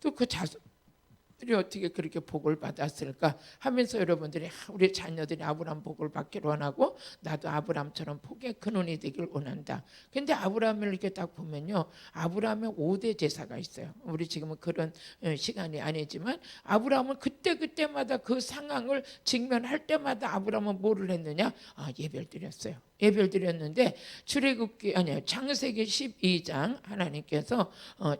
또 그 자손 들이 어떻게 그렇게 복을 받았을까 하면서 여러분들이 우리 자녀들이 아브라함 복을 받기를 원하고 나도 아브라함처럼 복의 근원이 되길 원한다. 근데 아브라함을 이렇게 딱 보면요, 아브라함의 5대 제사가 있어요. 우리 지금은 그런 시간이 아니지만 아브라함은 그때마다 그 상황을 직면할 때마다 아브라함은 뭐를 했느냐? 예배를 드렸어요. 예배를 드렸는데 출애굽기 아니요 창세기 12장 하나님께서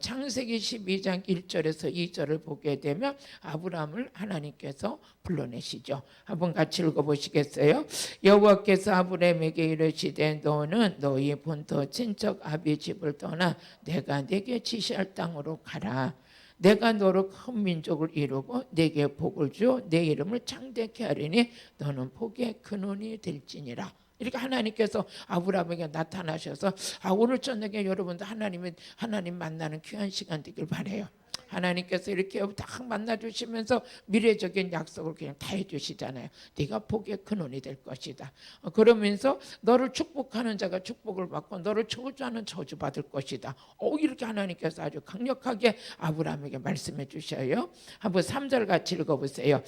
창세기 12장 1절에서 2절을 보게 되면 아브라함을 하나님께서 불러내시죠. 한번 같이 읽어보시겠어요? 여호와께서 아브라함에게 이르시되 너는 너희 본토 친척 아비 집을 떠나 내가 네게 지시할 땅으로 가라. 내가 너로 큰 민족을 이루고 네게 복을 주어 내 이름을 창대케 하리니 너는 복의 근원이 될지니라. 이렇게 하나님께서 아브라함에게 나타나셔서 오늘 저녁에 여러분도 하나님 만나는 귀한 시간 되길 바라요. 하나님께서 이렇게 딱 만나주시면서 미래적인 약속을 그냥 다 해주시잖아요. 네가 복의 근원이 될 것이다. 그러면서 너를 축복하는 자가 축복을 받고 너를 저주하는 저주받을 것이다. 이렇게 하나님께서 아주 강력하게 아브라함에게 말씀해 주셔요. 한번 3절 같이 읽어보세요.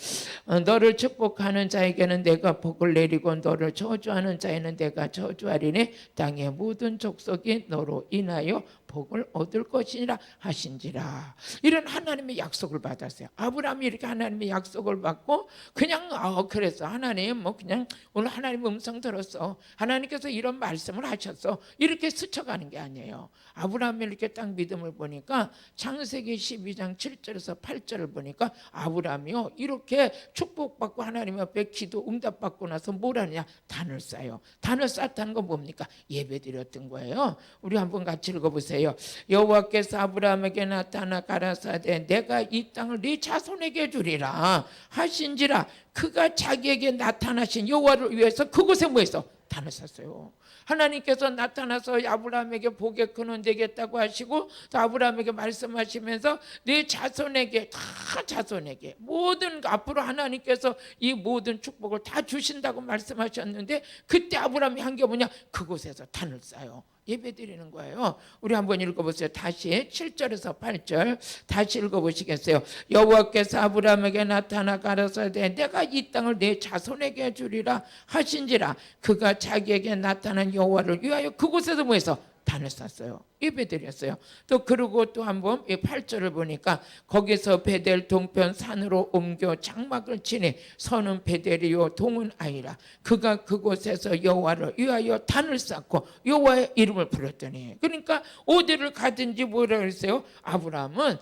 너를 축복하는 자에게는 내가 복을 내리고 너를 저주하는 자에는 내가 저주하리니 땅의 모든 족속이 너로 인하여 복을 얻을 것이니라 하신지라. 이런 하나님의 약속을 받았어요. 아브라함이 이렇게 하나님의 약속을 받고 그냥 그래서 하나님 그냥 오늘 하나님 음성 들었어. 하나님께서 이런 말씀을 하셨어. 이렇게 스쳐가는 게 아니에요. 아브라함이 이렇게 딱 믿음을 보니까 창세기 12장 7절에서 8절을 보니까 아브라함이요 이렇게 축복받고 하나님 앞에 기도 응답받고 나서 뭘 하느냐? 단을 쌓아요. 단을 쌓았다는 건 뭡니까? 예배드렸던 거예요. 우리 한번 같이 읽어보세요. 여호와께서 아브라함에게 나타나 가라사대 내가 이 땅을 네 자손에게 주리라 하신지라. 그가 자기에게 나타나신 여호와를 위해서 그곳에 뭐 했어? 단을 샀어요. 하나님께서 나타나서 아브라함에게 복의 근원 되겠다고 하시고 또 아브라함에게 말씀하시면서 네 자손에게 다 자손에게 모든 앞으로 하나님께서 이 모든 축복을 다 주신다고 말씀하셨는데 그때 아브라함이 한 게 뭐냐? 그곳에서 단을 쌓아요. 예배 드리는 거예요. 우리 한번 읽어보세요. 다시 7절에서 8절 다시 읽어보시겠어요? 여호와께서 아브라함에게 나타나 가라사대 내가 이 땅을 내 자손에게 주리라 하신지라. 그가 자기에게 나타난 여호와를 위하여 그곳에서 뭐해서 단을 쌌어요. 예배드렸어요. 또 그러고 또 한번 8절을 보니까 거기서 베델 동편 산으로 옮겨 장막을 치니 서는 베델이요 동은 아이라. 그가 그곳에서 여호와를 위하여 단을 쌓고 여호와의 이름을 부르더니. 그러니까 어디를 가든지 뭐라 그랬어요? 아브라함은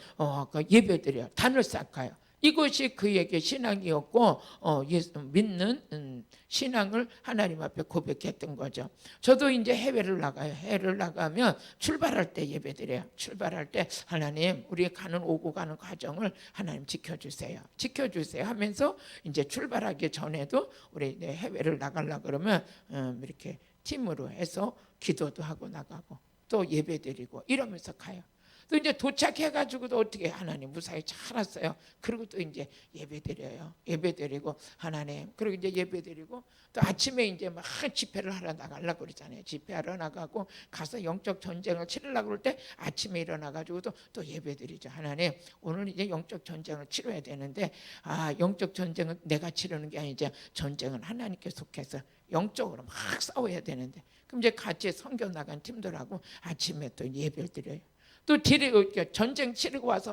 예배드려요. 단을 쌓아요. 이것이 그에게 신앙이었고 믿는 신앙을 하나님 앞에 고백했던 거죠. 저도 이제 해외를 나가요. 해외를 나가면 출발할 때 예배드려요. 출발할 때 하나님 우리 오고 가는 과정을 하나님 지켜주세요. 지켜주세요 하면서 이제 출발하기 전에도 우리 해외를 나가려고 그러면 이렇게 팀으로 해서 기도도 하고 나가고 또 예배드리고 이러면서 가요. 또 이제 도착해가지고도 어떻게 하나님 무사히 잘 왔어요. 그리고 또 이제 예배드려요. 예배드리고 하나님 그리고 이제 예배드리고 또 아침에 이제 막 집회를 하러 나가려고 그러잖아요. 집회하러 나가고 가서 영적 전쟁을 치르려고 그럴 때 아침에 일어나가지고 또 예배드리죠. 하나님 오늘 이제 영적 전쟁을 치러야 되는데 영적 전쟁은 내가 치르는 게 아니죠. 전쟁은 하나님께 속해서 영적으로 막 싸워야 되는데 그럼 이제 같이 선교 나간 팀들하고 아침에 또 예배를 드려요. 또 전쟁 치르고 와서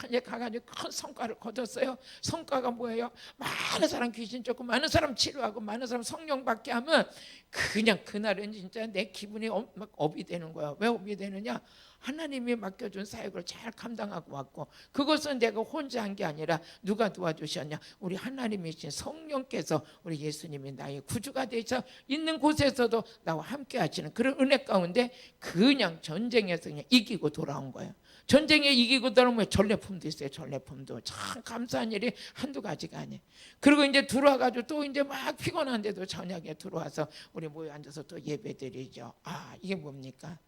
이제 가가지고 큰 성과를 거뒀어요. 성과가 뭐예요? 많은 사람 귀신 쫓고 많은 사람 치료하고 많은 사람 성령 받게 하면 그냥 그날은 진짜 내 기분이 막 업이 되는 거야. 왜 업이 되느냐? 하나님이 맡겨준 사역을 잘 감당하고 왔고 그것은 내가 혼자 한 게 아니라 누가 도와주셨냐? 우리 하나님이신 성령께서 우리 예수님이 나의 구주가 되셔 있는 곳에서도 나와 함께 하시는 그런 은혜 가운데 그냥 전쟁에서 그냥 이기고 돌아온 거예요. 전쟁에 이기고 돌아오면 전례품도 있어요. 전례품도 참 감사한 일이 한두 가지가 아니에요. 그리고 이제 들어와가지고 또 이제 막 피곤한데도 저녁에 들어와서 우리 모여 앉아서 또 예배드리죠. 이게 뭡니까?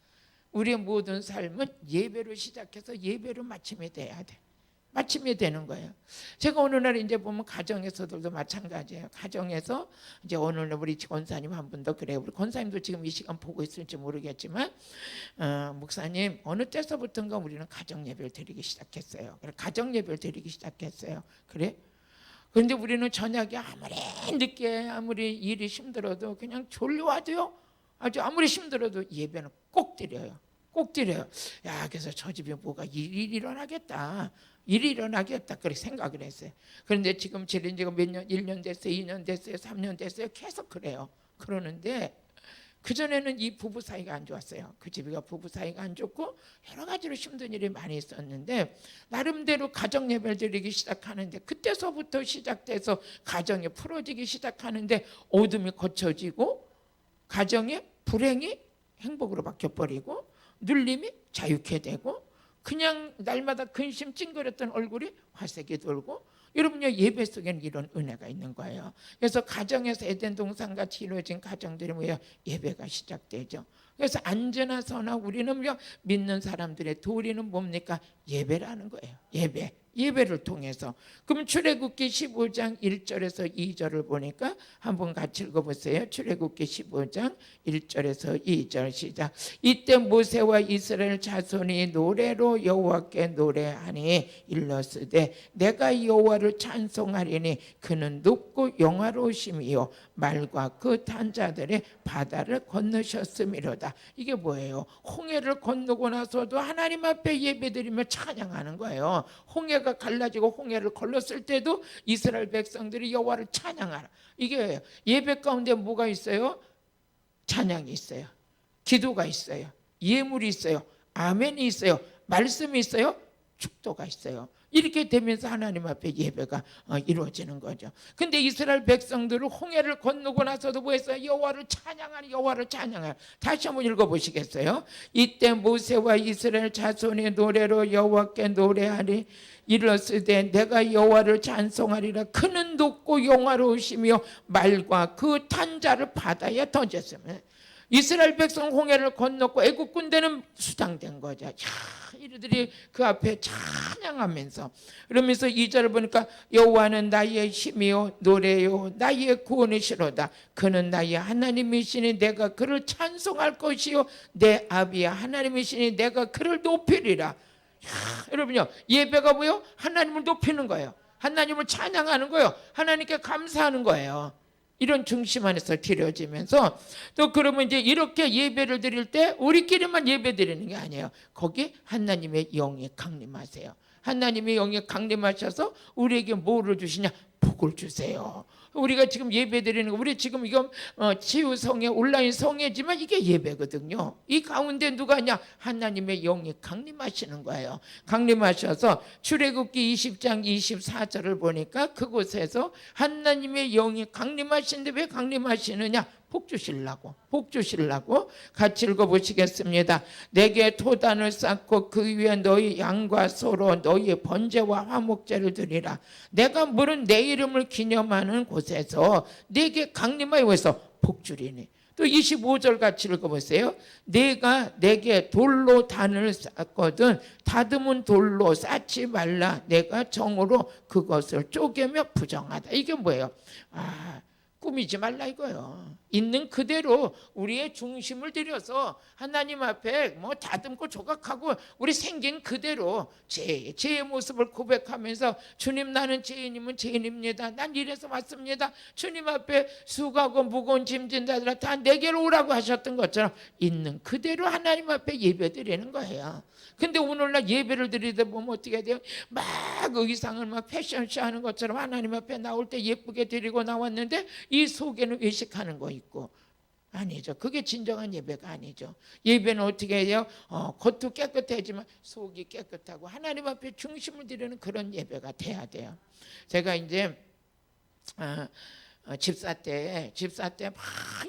우리의 모든 삶은 예배로 시작해서 예배로 마침이 돼야 돼. 마침이 되는 거예요. 제가 어느 날 이제 보면 가정에서도 마찬가지예요. 가정에서 이제 오늘 우리 권사님 한 분도 그래요. 우리 권사님도 지금 이 시간 보고 있을지 모르겠지만 목사님 어느 때서부터인가 우리는 가정 예배를 드리기 시작했어요. 가정 예배를 드리기 시작했어요. 그래? 그런데 우리는 저녁에 아무리 늦게 아무리 일이 힘들어도 그냥 졸려와도요. 아주 아무리 힘들어도 예배는 꼭 드려요. 꼭 드려요. 야, 그래서 저 집에 뭐가 일이 일어나겠다. 일이 일어나겠다. 그렇게 생각을 했어요. 그런데 지금 지금 몇 년, 1년 됐어요, 2년 됐어요, 3년 됐어요. 계속 그래요. 그러는데 그전에는 이 부부 사이가 안 좋았어요. 그 집이가 부부 사이가 안 좋고 여러 가지로 힘든 일이 많이 있었는데 나름대로 가정 예배를 드리기 시작하는데 그때서부터 시작돼서 가정이 풀어지기 시작하는데 어둠이 거쳐지고 가정의 불행이 행복으로 바뀌어버리고 눌림이 자유케 되고 그냥 날마다 근심 찡그렸던 얼굴이 화색이 돌고 여러분요 예배 속에는 이런 은혜가 있는 거예요. 그래서 가정에서 에덴 동산같이 이루어진 가정들이 뭐예요? 예배가 시작되죠. 그래서 안전한 선한 우리는 믿는 사람들의 도리는 뭡니까? 예배라는 거예요. 예배를 통해서. 그럼 출애굽기 15장 1절에서 2절을 보니까 한번 같이 읽어보세요. 출애굽기 15장 1절에서 2절 시작. 이때 모세와 이스라엘 자손이 노래로 여호와께 노래하니 일렀으되 내가 여호와를 찬송하리니 그는 높고 영화로우심이요 말과 그 탄자들의 바다를 건너셨음이로다. 이게 뭐예요? 홍해를 건너고 나서도 하나님 앞에 예배드리며 찬양하는 거예요. 홍해가 갈라지고 홍해를 건넜을 때도 이스라엘 백성들이 여호와를 찬양하라. 이게 예배 가운데 뭐가 있어요? 찬양이 있어요. 기도가 있어요. 예물이 있어요. 아멘이 있어요. 말씀이 있어요. 축도가 있어요. 이렇게 되면서 하나님 앞에 예배가 이루어지는 거죠. 근데 이스라엘 백성들은 홍해를 건너고 나서도 뭐 했어요? 여호와를 찬양하니 여호와를 찬양하니. 다시 한번 읽어보시겠어요? 이때 모세와 이스라엘 자손의 노래로 여호와께 노래하니 이르렀으되 내가 여호와를 찬송하리라. 그는 높고 영화로우시며 말과 그 탄자를 바다에 던졌으면 이스라엘 백성 홍해를 건넜고 애국 군대는 수장된 거죠. 이들이 그 앞에 찬양하면서 그러면서 2절을 보니까 여호와는 나의 힘이요 노래요 나의 구원이시로다. 그는 나의 하나님이시니 내가 그를 찬송할 것이요 내 아비야 하나님이시니 내가 그를 높이리라. 여러분요 예배가 뭐요? 하나님을 높이는 거예요. 하나님을 찬양하는 거예요. 하나님께 감사하는 거예요. 이런 중심 안에서 드려지면서 또 그러면 이제 이렇게 예배를 드릴 때 우리끼리만 예배 드리는 게 아니에요. 거기 하나님의 영이 강림하세요. 하나님의 영이 강림하셔서 우리에게 뭐를 주시냐? 복을 주세요. 우리가 지금 예배 드리는 거, 우리 지금 이건 치유성회 온라인 성회지만 이게 예배거든요. 이 가운데 누가 있냐? 하나님의 영이 강림하시는 거예요. 강림하셔서 출애굽기 20장 24절을 보니까 그곳에서 하나님의 영이 강림하시는데 왜 강림하시느냐? 복 주시려고 같이 읽어보시겠습니다. 내게 토단을 쌓고 그 위에 너희 양과 소로 너희의 번제와 화목제를 드리라. 내가 물은 내 이름을 기념하는 곳에서 내게 강림하여 해서 복 주리니. 또 25절 같이 읽어보세요. 내가 내게 돌로 단을 쌓거든 다듬은 돌로 쌓지 말라. 내가 정으로 그것을 쪼개며 부정하다. 이게 뭐예요? 꾸미지 말라 이거요. 있는 그대로 우리의 중심을 들여서 하나님 앞에 뭐 다듬고 조각하고 우리 생긴 그대로 죄의 모습을 고백하면서 주님 나는 죄인이면 죄인입니다. 난 이래서 왔습니다. 주님 앞에 수고하고 무거운 짐진 자들아 다 내게로 오라고 하셨던 것처럼 있는 그대로 하나님 앞에 예배드리는 거예요. 근데 오늘날 예배를 드리다 보면 어떻게 돼요? 막 의상을 막 패션쇼 하는 것처럼 하나님 앞에 나올 때 예쁘게 드리고 나왔는데 이 속에는 외식하는 거 있고 아니죠. 그게 진정한 예배가 아니죠. 예배는 어떻게 해요? 겉도 깨끗하지만 속이 깨끗하고 하나님 앞에 중심을 드리는 그런 예배가 돼야 돼요. 제가 이제 집사 때 막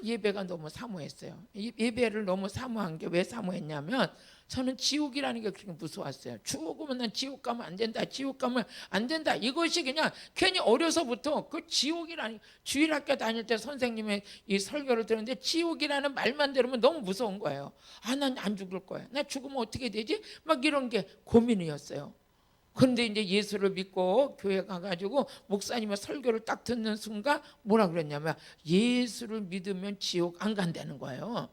예배가 너무 사모했어요. 예배를 너무 사모한 게 왜 사모했냐면 저는 지옥이라는 게 그렇게 무서웠어요. 죽으면 난 지옥 가면 안 된다. 지옥 가면 안 된다. 이것이 그냥 괜히 어려서부터 그 지옥이라는 주일학교 다닐 때 선생님의 이 설교를 들었는데 지옥이라는 말만 들으면 너무 무서운 거예요. 난 안 죽을 거야. 나 죽으면 어떻게 되지? 막 이런 게 고민이었어요. 그런데 이제 예수를 믿고 교회 가가지고 목사님의 설교를 딱 듣는 순간 뭐라 그랬냐면 예수를 믿으면 지옥 안 간다는 거예요.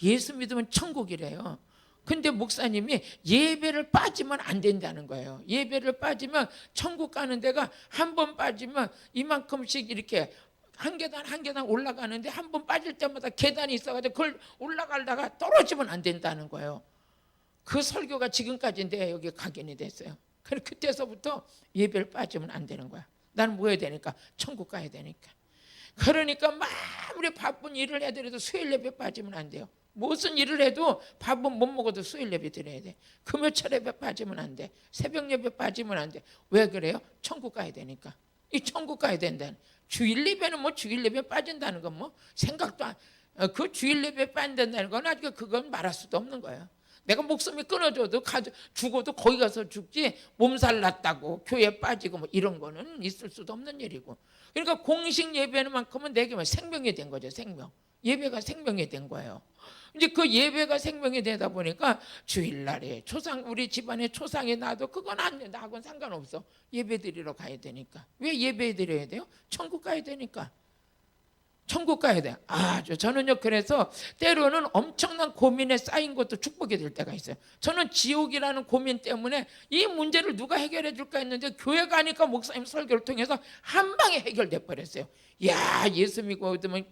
예수 믿으면 천국이래요. 근데 목사님이 예배를 빠지면 안 된다는 거예요. 예배를 빠지면 천국 가는 데가 한 번 빠지면 이만큼씩 이렇게 한 계단 한 계단 올라가는데 한 번 빠질 때마다 계단이 있어가지고 그걸 올라가다가 떨어지면 안 된다는 거예요. 그 설교가 지금까지인데 여기 각인이 됐어요. 그래서 그때서부터 예배를 빠지면 안 되는 거야. 나는 뭐 해야 되니까? 천국 가야 되니까. 그러니까 아무리 바쁜 일을 해더라도 수요일 예배 빠지면 안 돼요. 무슨 일을 해도 밥은 못 먹어도 수요일 예배 드려야 돼. 금요철 예배 빠지면 안 돼. 새벽 예배 빠지면 안 돼. 왜 그래요? 천국 가야 되니까. 이 천국 가야 된다는. 주일 예배는 뭐 주일 예배 빠진다는 건 뭐 생각도 안. 그 주일 예배 빠진다는 건 아직 그건 말할 수도 없는 거예요. 내가 목숨이 끊어져도 죽어도 거기 가서 죽지 몸살 났다고 교회 빠지고 뭐 이런 거는 있을 수도 없는 일이고. 그러니까 공식 예배만큼은 내게 생명이 된 거죠. 생명. 예배가 생명이 된 거예요. 이제 그 예배가 생명이 되다 보니까 주일날에 우리 집안에 초상이 나도 그건 안 돼. 나하고는 상관없어. 예배 드리러 가야 되니까. 왜 예배 드려야 돼요? 천국 가야 되니까. 천국 가야 돼. 저는요, 그래서 때로는 엄청난 고민에 쌓인 것도 축복이 될 때가 있어요. 저는 지옥이라는 고민 때문에 이 문제를 누가 해결해 줄까 했는데 교회 가니까 목사님 설교를 통해서 한 방에 해결돼 버렸어요. 야, 예수 믿으면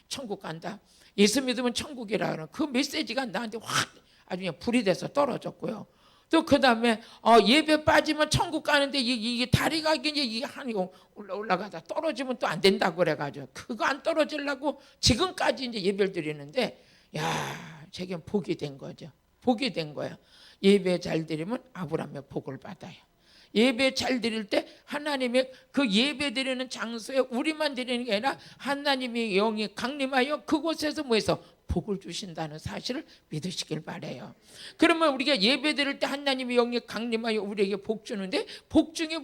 천국 간다. 예수 믿으면 천국이라는 그 메시지가 나한테 확 아주 그냥 불이 돼서 떨어졌고요. 또 그 다음에 예배 빠지면 천국 가는데 이게 다리가 이게 올라가다 떨어지면 또 안 된다고 그래가지고 그거 안 떨어지려고 지금까지 이제 예배를 드리는데 야, 제게 복이 된 거죠. 복이 된 거야. 예배 잘 드리면 아브라함의 복을 받아요. 예배 잘 드릴 때 하나님의 그 예배 드리는 장소에 우리만 드리는 게 아니라 하나님의 영이 강림하여 그곳에서 뭐해서 복을 주신다는 사실을 믿으시길 바라요. 그러면 우리가 예배 드릴 때 하나님의 영이 강림하여 우리에게 복 주는데 복 중에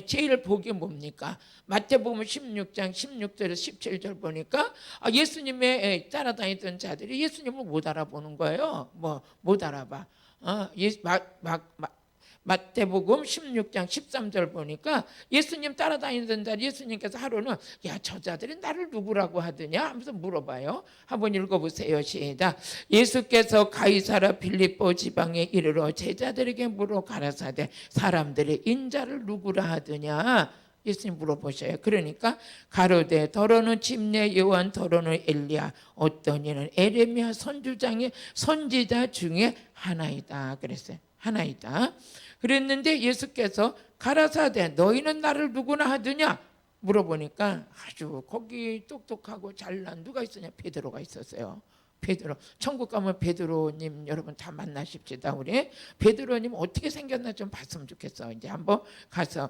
제일 복이 뭡니까? 마태복음 16장 16절에서 17절 보니까 예수님의 따라다니던 자들이 예수님을 못 알아보는 거예요. 못 알아봐. 마태복음 16장 13절 보니까 예수님 따라다니던 자 예수님께서 하루는 야, 저 자들이 나를 누구라고 하더냐 하면서 물어봐요. 한번 읽어보세요. 시작. 예수께서 가이사라 빌립보 지방에 이르러 제자들에게 물어 가라사대 사람들이 인자를 누구라 하더냐 예수님 물어보셔요. 그러니까 가로되 더러는 침례 요한 더러는 엘리야 어떤 이는 에레미야 선지자 중에 하나이다 그랬어요. 하나이다. 그랬는데 예수께서 가라사대 너희는 나를 누구나 하더냐 물어보니까 아주 거기 똑똑하고 잘난 누가 있었냐? 베드로가 있었어요. 베드로. 천국 가면 베드로님 여러분 다 만나십시다. 우리 베드로님 어떻게 생겼나 좀 봤으면 좋겠어. 이제 한번 가서.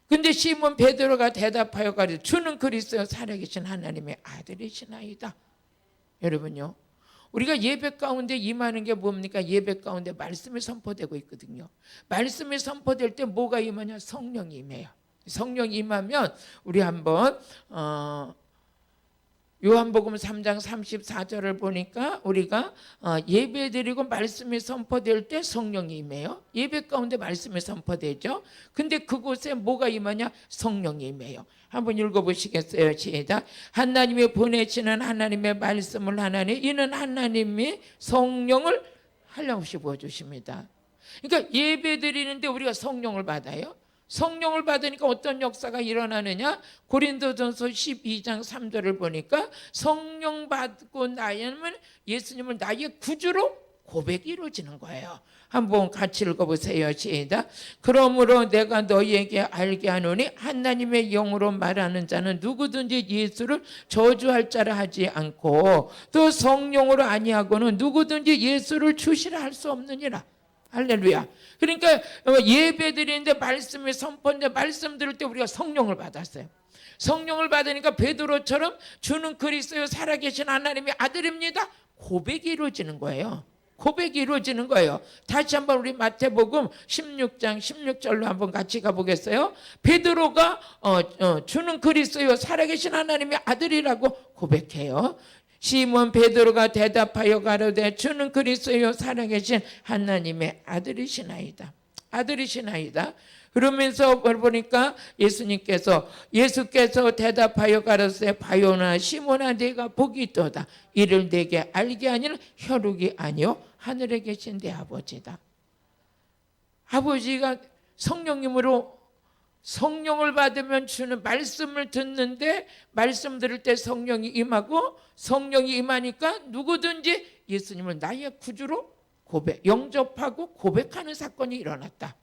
근데 시몬 베드로가 대답하여 가리되 주는 그리스도 살아계신 하나님의 아들이시나이다. 여러분요, 우리가 예배 가운데 임하는 게 뭡니까? 예배 가운데 말씀이 선포되고 있거든요. 말씀이 선포될 때 뭐가 임하냐? 성령이 임해요. 성령이 임하면 우리 한번 요한복음 3장 34절을 보니까 우리가 예배 드리고 말씀이 선포될 때 성령이 임해요. 예배 가운데 말씀이 선포되죠. 근데 그곳에 뭐가 임하냐? 성령이 임해요. 한번 읽어보시겠어요? 시작. 하나님이 보내시는 하나님의 말씀을 하나니 이는 하나님이 성령을 한량없이 부어주십니다. 그러니까 예배 드리는데 우리가 성령을 받아요. 성령을 받으니까 어떤 역사가 일어나느냐? 고린도전서 12장 3절을 보니까 성령 받고 나면 예수님을 나의 구주로 고백이 이루어지는 거예요. 한번 같이 읽어보세요. 시작. 그러므로 내가 너희에게 알게 하노니 하나님의 영으로 말하는 자는 누구든지 예수를 저주할 자라 하지 않고 또 성령으로 아니하고는 누구든지 예수를 주시라 할 수 없느니라. 할렐루야. 그러니까 예배 드리는데 말씀이 선포인데 말씀 들을 때 우리가 성령을 받았어요. 성령을 받으니까 베드로처럼 주는 그리스도 살아계신 하나님의 아들입니다. 고백이 이루어지는 거예요. 고백이 이루어지는 거예요. 다시 한번 우리 마태복음 16장 16절로 한번 같이 가보겠어요. 베드로가 주는 그리스도 살아계신 하나님의 아들이라고 고백해요. 시몬 베드로가 대답하여 가로되 주는 그리스도요 살아계신 하나님의 아들이시나이다. 아들이시나이다. 그러면서 보니까 예수께서 대답하여 가라사대 바요나 시몬아 네가 복이 있도다. 이를 내게 알게 하니는 혈육이 아니요 하늘에 계신 내 아버지다. 아버지가 성령님으로 성령을 받으면 주는 말씀을 듣는데 말씀 들을 때 성령이 임하고 성령이 임하니까 누구든지 예수님을 나의 구주로 영접하고 고백하는 사건이 일어났다.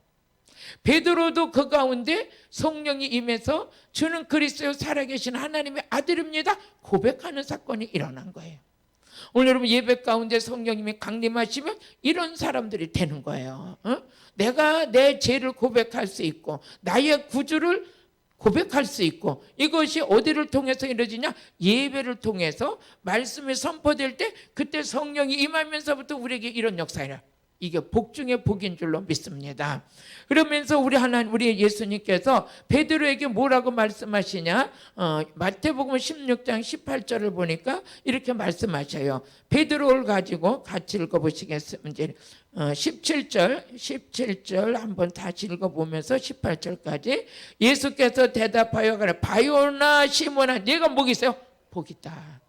베드로도 그 가운데 성령이 임해서 주는 그리스도 살아계신 하나님의 아들입니다 고백하는 사건이 일어난 거예요. 오늘 여러분 예배 가운데 성령님이 강림하시면 이런 사람들이 되는 거예요. 내가 내 죄를 고백할 수 있고 나의 구주를 고백할 수 있고 이것이 어디를 통해서 이루어지냐? 예배를 통해서 말씀이 선포될 때 그때 성령이 임하면서부터 우리에게 이런 역사가 일어나요. 이게 복 중에 복인 줄로 믿습니다. 그러면서 우리 예수님께서 베드로에게 뭐라고 말씀하시냐? 마태복음 16장 18절을 보니까 이렇게 말씀하셔요. 베드로를 가지고 같이 읽어보시겠습니다. 17절 한번 다시 읽어보면서 18절까지 예수께서 대답하여 가라 바요나 시몬아 네가 복이 있어요? 복이 있다.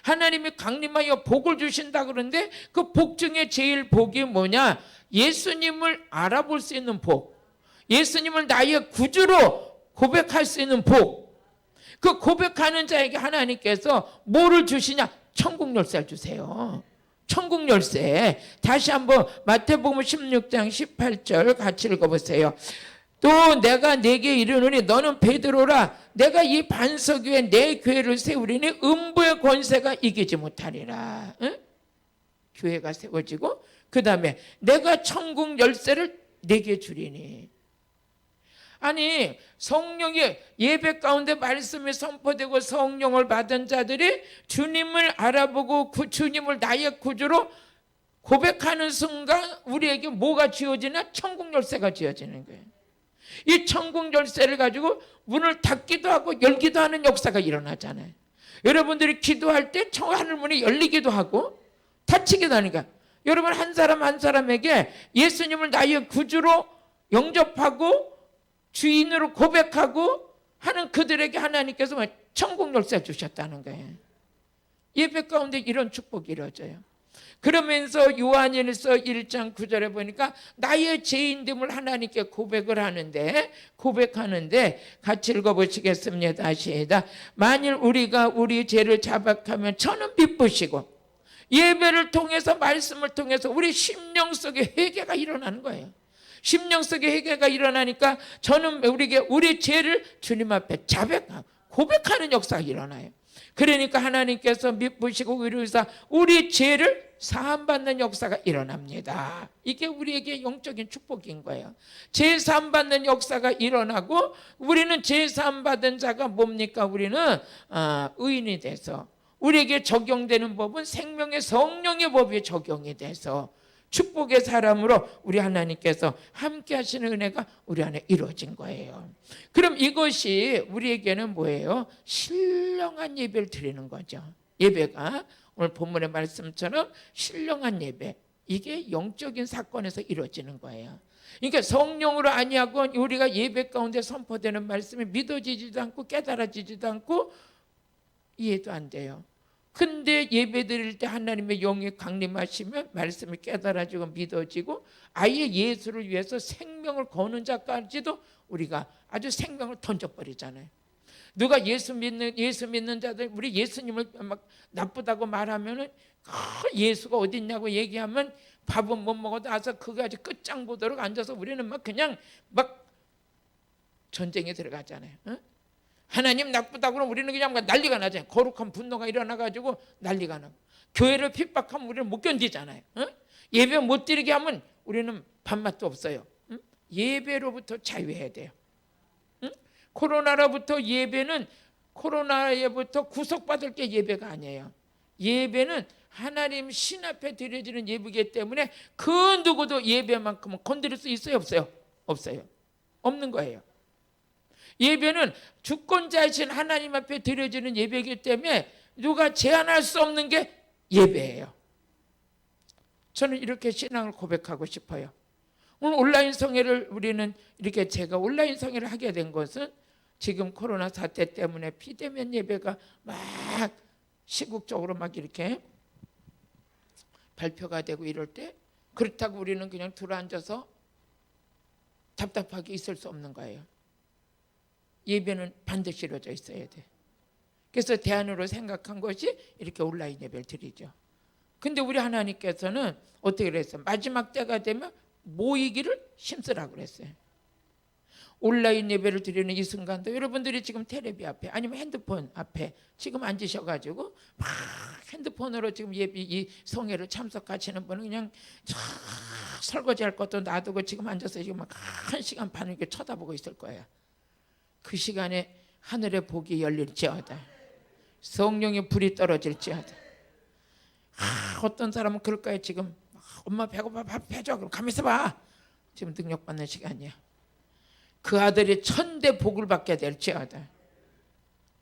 하나님이 강림하여 복을 주신다 그러는데 그 복 중에 제일 복이 뭐냐? 예수님을 알아볼 수 있는 복, 예수님을 나의 구주로 고백할 수 있는 복. 그 고백하는 자에게 하나님께서 뭐를 주시냐? 천국 열쇠를 주세요. 천국 열쇠. 다시 한번 마태복음 16장 18절 같이 읽어보세요. 또 내가 네게 이르노니 너는 베드로라. 내가 이 반석 위에 내 교회를 세우리니 음부의 권세가 이기지 못하리라. 응? 교회가 세워지고 그 다음에 내가 천국 열쇠를 네게 주리니. 아니 성령이 예배 가운데 말씀이 선포되고 성령을 받은 자들이 주님을 알아보고 주님을 나의 구주로 고백하는 순간 우리에게 뭐가 지어지나? 천국 열쇠가 지어지는 거예요. 이 천국 열쇠를 가지고 문을 닫기도 하고 열기도 하는 역사가 일어나잖아요. 여러분들이 기도할 때 하늘문이 열리기도 하고 닫히기도 하니까 여러분 한 사람 한 사람에게 예수님을 나의 구주로 영접하고 주인으로 고백하고 하는 그들에게 하나님께서 천국 열쇠 주셨다는 거예요. 예배 가운데 이런 축복이 이루어져요. 그러면서 요한일서 1장 9절에 보니까 나의 죄인됨을 하나님께 고백하는데 같이 읽어보시겠습니다. 시작. 만일 우리가 우리 죄를 자박하면 저는 기쁘시고 예배를 통해서 말씀을 통해서 우리 심령 속에 회개가 일어나는 거예요. 심령 속에 회개가 일어나니까 저는 우리 죄를 주님 앞에 자백하고 고백하는 역사가 일어나요. 그러니까 하나님께서 미쁘시고 위로하사 우리 죄를 사함받는 역사가 일어납니다. 이게 우리에게 영적인 축복인 거예요. 죄 사함받는 역사가 일어나고 우리는 죄 사함받은 자가 뭡니까? 우리는 의인이 돼서 우리에게 적용되는 법은 생명의 성령의 법이 적용이 돼서 축복의 사람으로 우리 하나님께서 함께 하시는 은혜가 우리 안에 이루어진 거예요. 그럼 이것이 우리에게는 뭐예요? 신령한 예배를 드리는 거죠. 예배가 오늘 본문의 말씀처럼 신령한 예배, 이게 영적인 사건에서 이루어지는 거예요. 그러니까 성령으로 아니하고 우리가 예배 가운데 선포되는 말씀이 믿어지지도 않고 깨달아지지도 않고 이해도 안 돼요. 근데 예배 드릴 때 하나님의 영이 강림하시면 말씀이 깨달아지고 믿어지고 아예 예수를 위해서 생명을 거는 자까지도 우리가 아주 생명을 던져버리잖아요. 누가 예수 믿는 자들 우리 예수님을 막 나쁘다고 말하면은 예수가 어디 있냐고 얘기하면 밥은 못 먹어도 와서 그거 아주 끝장 보도록 앉아서 우리는 그냥 전쟁에 들어가잖아요. 응? 하나님 나쁘다고 그러면 우리는 그냥 난리가 나잖아요. 거룩한 분노가 일어나가지고 난리가 나고 교회를 핍박하면 우리는 못 견디잖아요. 응? 예배 못 드리게 하면 우리는 밥맛도 없어요. 응? 예배로부터 자유해야 돼요. 응? 코로나에부터 구속받을 게 예배가 아니에요. 예배는 하나님 신 앞에 드려지는 예배이기 때문에 그 누구도 예배만큼은 건드릴 수 있어요? 없어요? 없어요. 없는 거예요. 예배는 주권자이신 하나님 앞에 드려지는 예배이기 때문에 누가 제한할 수 없는 게 예배예요. 저는 이렇게 신앙을 고백하고 싶어요. 오늘 온라인 성회를 우리는 이렇게 제가 온라인 성회를 하게 된 것은 지금 코로나 사태 때문에 비대면 예배가 막 시국적으로 막 이렇게 발표가 되고 이럴 때 그렇다고 우리는 그냥 들어앉아서 답답하게 있을 수 없는 거예요. 예배는 반드시 이루어져 있어야 돼. 그래서 대안으로 생각한 것이 이렇게 온라인 예배를 드리죠. 근데 우리 하나님께서는 어떻게 그랬어요? 마지막 때가 되면 모이기를 힘쓰라고 그랬어요. 온라인 예배를 드리는 이 순간도 여러분들이 지금 테레비 앞에 아니면 핸드폰 앞에 지금 앉으셔가지고 막 핸드폰으로 지금 예배 이 성회를 참석하시는 분은 그냥 설거지할 것도 놔두고 지금 앉아서 지금 막 1시간 반 이렇게 쳐다보고 있을 거예요. 그 시간에 하늘의 복이 열릴지어다. 성령의 불이 떨어질지어다. 어떤 사람은 그럴 거예요. 지금 엄마 배고파 밥 해줘. 그럼 가만있어 봐. 지금 능력받는 시간이야. 그 아들이 천대 복을 받게 될지어다.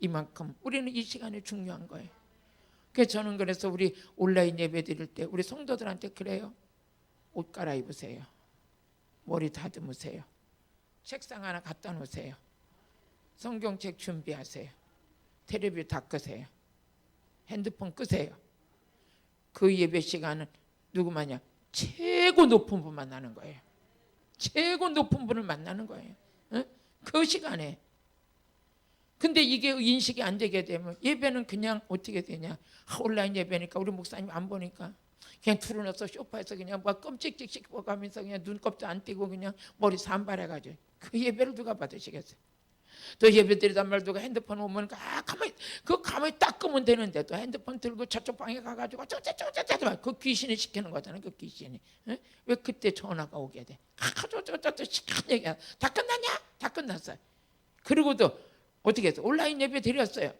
이만큼 우리는 이 시간이 중요한 거예요. 그래서 저는 그래서 우리 온라인 예배 드릴 때 우리 성도들한테 그래요. 옷 갈아입으세요. 머리 다듬으세요. 책상 하나 갖다 놓으세요. 성경책 준비하세요. 텔레비 다 끄세요. 핸드폰 끄세요. 그 예배 시간은 누구만요? 최고 높은 분 만나는 거예요. 최고 높은 분을 만나는 거예요. 응? 그 시간에. 근데 이게 인식이 안 되게 되면 예배는 그냥 어떻게 되냐? 온라인 예배니까 우리 목사님 안 보니까 그냥 틀어놓아서 소파에서 그냥 막 껌찍찍 씹어가면서 그냥 눈곱도 안 띄고 그냥 머리 산발해가지고 그 예배를 누가 받으시겠어요? 또 예배 드리단 말 누가 핸드폰 오면 가만히 딱 끄면 되는데 또 핸드폰 들고 저쪽 방에 가가지고 그 귀신이 시키는 거잖아요. 그 귀신이. 왜 그때 전화가 오게 돼? 저쪽 시간 얘기야. 다 끝났냐? 다 끝났어요. 그리고도 어떻게 해서 온라인 예배 드렸어요.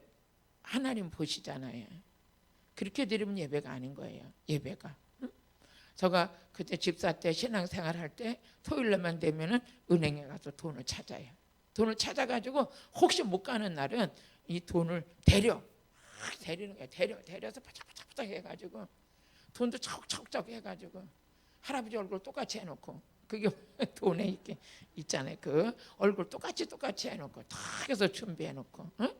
하나님 보시잖아요. 그렇게 드리면 예배가 아닌 거예요. 예배가. 제가 그때 집사 때 신앙생활 할 때 토요일날만 되면은 은행에 가서 돈을 찾아요. 돈을 찾아가지고 혹시 못 가는 날은 이 돈을 데리는 거예요. 데려서 바짝바짝 해가지고 돈도 척척척 해가지고 할아버지 얼굴 똑같이 해놓고 그게 돈에 이렇게 있잖아요. 그 얼굴 똑같이 해놓고 딱 해서 준비해놓고 응?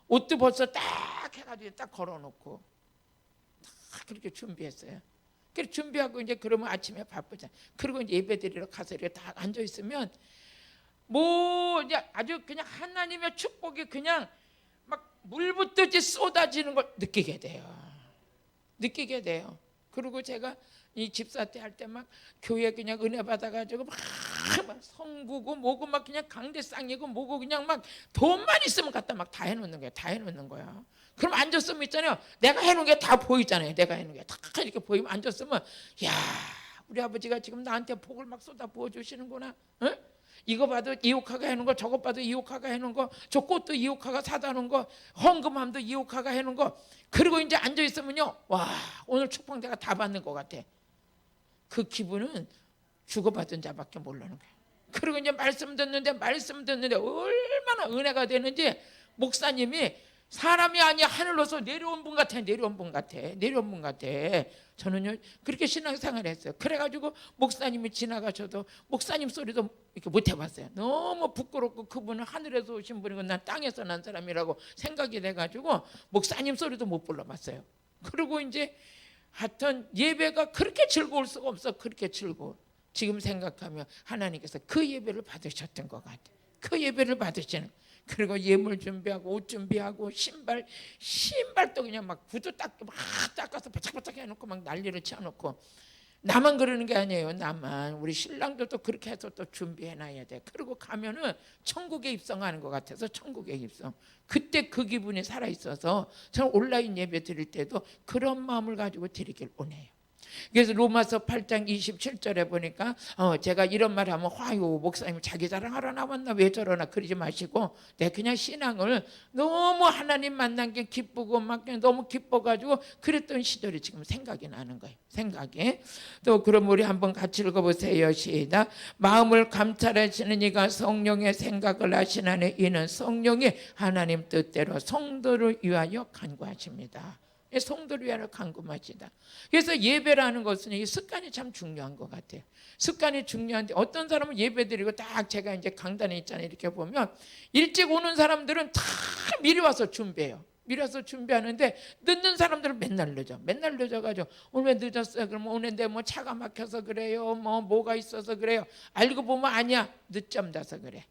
옷도 벌써 딱 해가지고 딱 걸어놓고 딱 그렇게 준비했어요. 그렇게 준비하고 이제 그러면 아침에 바쁘잖아요. 그리고 이제 예배 드리러 가서 이렇게 딱 앉아 있으면 뭐 이제 아주 그냥 하나님의 축복이 그냥 막 물붓듯이 쏟아지는 걸 느끼게 돼요. 그리고 제가 이 집사 때 할 때 막 교회 그냥 은혜 받아가지고 막 성구고 뭐고 막 그냥 강대상이고 뭐고 그냥 막 돈만 있으면 갖다 막 다 해놓는 거야. 그럼 앉았으면 있잖아요. 내가 해놓은 게 다 보이잖아요. 내가 해놓은 게 다 이렇게 보이면 앉았으면 야 우리 아버지가 지금 나한테 복을 막 쏟아 부어주시는구나. 응? 이거 봐도 이옥화가 해놓은 거, 저것 봐도 이옥화가 해놓은 거, 저 꽃도 이옥화가 사다 놓은 거, 헌금함도 이옥화가 해놓은 거. 그리고 이제 앉아 있으면요, 와 오늘 축복 내가 다 받는 것 같아. 그 기분은 주고받은 자밖에 모르는 거예요. 그리고 이제 말씀 듣는데 얼마나 은혜가 되는지 목사님이 사람이 아니야 하늘로서 내려온 분 같아. 저는요 그렇게 신앙생활을 했어요. 그래가지고 목사님이 지나가셔도 목사님 소리도 이렇게 못 해봤어요. 너무 부끄럽고 그분은 하늘에서 오신 분이고 난 땅에서 난 사람이라고 생각이 돼가지고 목사님 소리도 못 불러봤어요. 그리고 이제 하여튼 예배가 그렇게 즐거울 수가 없어. 그렇게 즐거워. 지금 생각하면 하나님께서 그 예배를 받으셨던 것 같아. 그 예배를 받으시는. 그리고 예물 준비하고 옷 준비하고 신발도 그냥 막 구두 닦아서 바짝바짝 해놓고 막 난리를 쳐놓고 나만 그러는 게 아니에요. 나만 우리 신랑들도 그렇게 해서 또 준비해놔야 돼. 그리고 가면은 천국에 입성하는 것 같아서 천국에 입성. 그때 그 기분이 살아있어서 저는 온라인 예배 드릴 때도 그런 마음을 가지고 드리길 원해요. 그래서 로마서 8장 27절에 보니까 제가 이런 말 하면 화요 목사님 자기 자랑하러 나왔나 왜 저러나 그러지 마시고 그냥 신앙을 너무 하나님 만난 게 기쁘고 막 너무 기뻐가지고 그랬던 시절이 지금 생각이 나는 거예요. 생각이. 또 그럼 우리 한번 같이 읽어보세요. 시작. 마음을 감찰하시는 이가 성령의 생각을 하시나니 이는 성령이 하나님 뜻대로 성도를 위하여 간구하십니다. 성도를 위하여 간구하시다. 그래서 예배라는 것은 이 습관이 참 중요한 것 같아요. 습관이 중요한데 어떤 사람은 예배 드리고 딱 제가 이제 강단에 있잖아요. 이렇게 보면 일찍 오는 사람들은 다 미리 와서 준비해요. 미리 와서 준비하는데 늦는 사람들은 맨날 늦어. 맨날 늦어가지고 오늘 왜 늦었어요? 그럼 오늘 뭐 차가 막혀서 그래요. 뭐가 있어서 그래요. 알고 보면 아니야. 늦잠 자서 그래.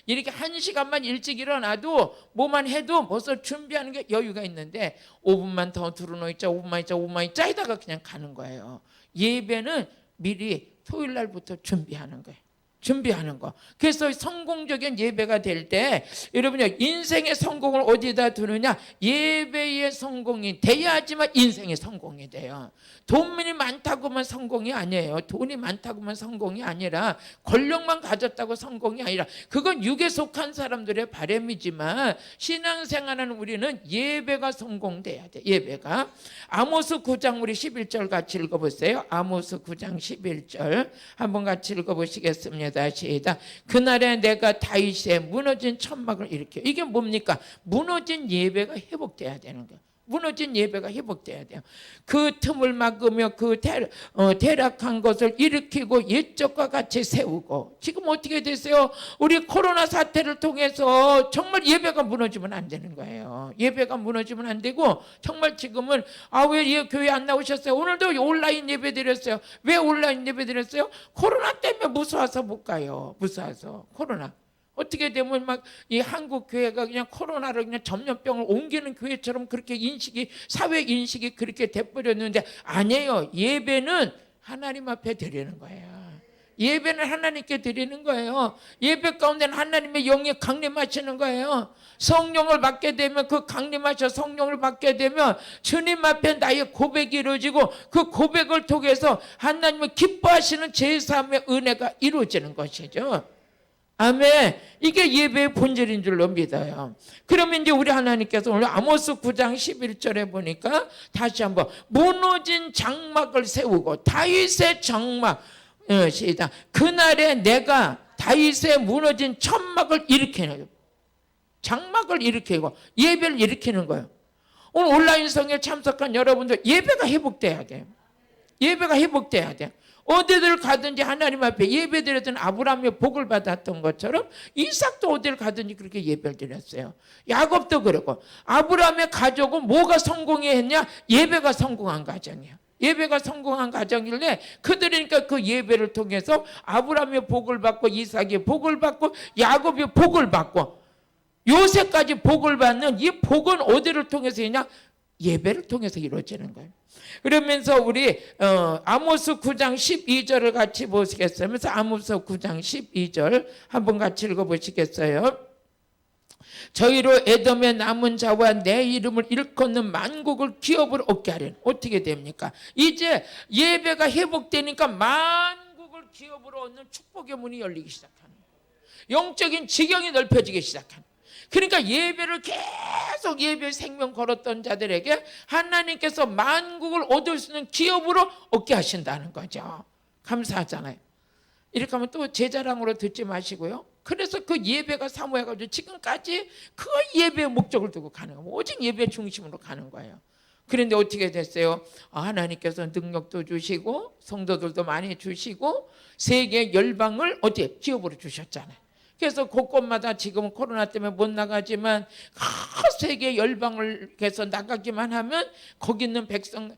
이렇게 1시간만 일찍 일어나도 뭐만 해도 벌써 준비하는 게 여유가 있는데 5분만 더 들어놓자 5분만 있자 하다가 그냥 가는 거예요. 예배는 미리 토요일 날부터 준비하는 거예요. 준비하는 거. 그래서 성공적인 예배가 될 때 여러분이 인생의 성공을 어디다 두느냐? 예배의 성공이 돼야지만 인생의 성공이 돼요. 돈이 많다고만 성공이 아니에요. 돈이 많다고만 성공이 아니라 권력만 가졌다고 성공이 아니라 그건 육에 속한 사람들의 바람이지만 신앙생활하는 우리는 예배가 성공돼야 돼. 예배가. 아모스 9장 우리 11절 같이 읽어보세요. 아모스 9장 11절 한번 같이 읽어보시겠습니다. 시작. 그날에 내가 다윗의 무너진 천막을 일으켜. 이게 뭡니까? 무너진 예배가 회복돼야 되는 거예요. 무너진 예배가 회복돼야 돼요. 그 틈을 막으며 그 대락한 것을 일으키고 옛적과 같이 세우고. 지금 어떻게 됐어요? 우리 코로나 사태를 통해서 정말 예배가 무너지면 안 되는 거예요. 예배가 무너지면 안 되고 정말 지금은 왜 교회 안 나오셨어요? 오늘도 온라인 예배 드렸어요. 왜 온라인 예배 드렸어요? 코로나 때문에 무서워서 못 가요. 무서워서 코로나. 어떻게 되면 막 이 한국 교회가 그냥 코로나를 그냥 전염병을 옮기는 교회처럼 그렇게 사회 인식이 그렇게 돼버렸는데 아니에요. 예배는 하나님 앞에 드리는 거예요. 예배는 하나님께 드리는 거예요. 예배 가운데는 하나님의 영이 강림하시는 거예요. 성령을 받게 되면 그 강림하셔 성령을 받게 되면 주님 앞에 나의 고백이 이루어지고 그 고백을 통해서 하나님을 기뻐하시는 제사함의 은혜가 이루어지는 것이죠. 아멘. 이게 예배의 본질인 줄로 믿어요. 그러면 이제 우리 하나님께서 오늘 아모스 9장 11절에 보니까 다시 한번 무너진 장막을 세우고 다윗의 장막 시작. 그날에 내가 다윗의 무너진 천막을 일으키는 거예요. 장막을 일으키고 예배를 일으키는 거예요. 오늘 온라인 성에 참석한 여러분들 예배가 회복돼야 돼요. 예배가 회복돼야 돼요. 어디를 가든지 하나님 앞에 예배 드렸던 아브라함의 복을 받았던 것처럼 이삭도 어디를 가든지 그렇게 예배를 드렸어요. 야곱도 그러고 아브라함의 가족은 뭐가 성공했냐? 예배가 성공한 가정이에요. 예배가 성공한 가정일래 그들이니까 그 예배를 통해서 아브라함의 복을 받고 이삭의 복을 받고 야곱의 복을 받고 요새까지 복을 받는 이 복은 어디를 통해서 있냐? 예배를 통해서 이루어지는 거예요. 그러면서 우리 아모스 9장 12절을 같이 보시겠어요? 그래서 아모스 9장 12절 한번 같이 읽어보시겠어요? 저희로 에돔의 남은 자와 내 이름을 일컫는 만국을 기업으로 얻게 하려는. 어떻게 됩니까? 이제 예배가 회복되니까 만국을 기업으로 얻는 축복의 문이 열리기 시작하는 거예요. 영적인 지경이 넓혀지기 시작하는 거예요. 그러니까 예배를 계속 예배 생명 걸었던 자들에게 하나님께서 만국을 얻을 수 있는 기업으로 얻게 하신다는 거죠. 감사하잖아요. 이렇게 하면 또 제 자랑으로 듣지 마시고요. 그래서 그 예배가 사모해가지고 지금까지 그 예배의 목적을 두고 가는 거예요. 오직 예배 중심으로 가는 거예요. 그런데 어떻게 됐어요? 하나님께서 능력도 주시고 성도들도 많이 주시고 세계 열방을 어디에? 기업으로 주셨잖아요. 그래서 곳곳마다 지금 코로나 때문에 못 나가지만 세계 열방을 해서 나가기만 하면 거기 있는 백성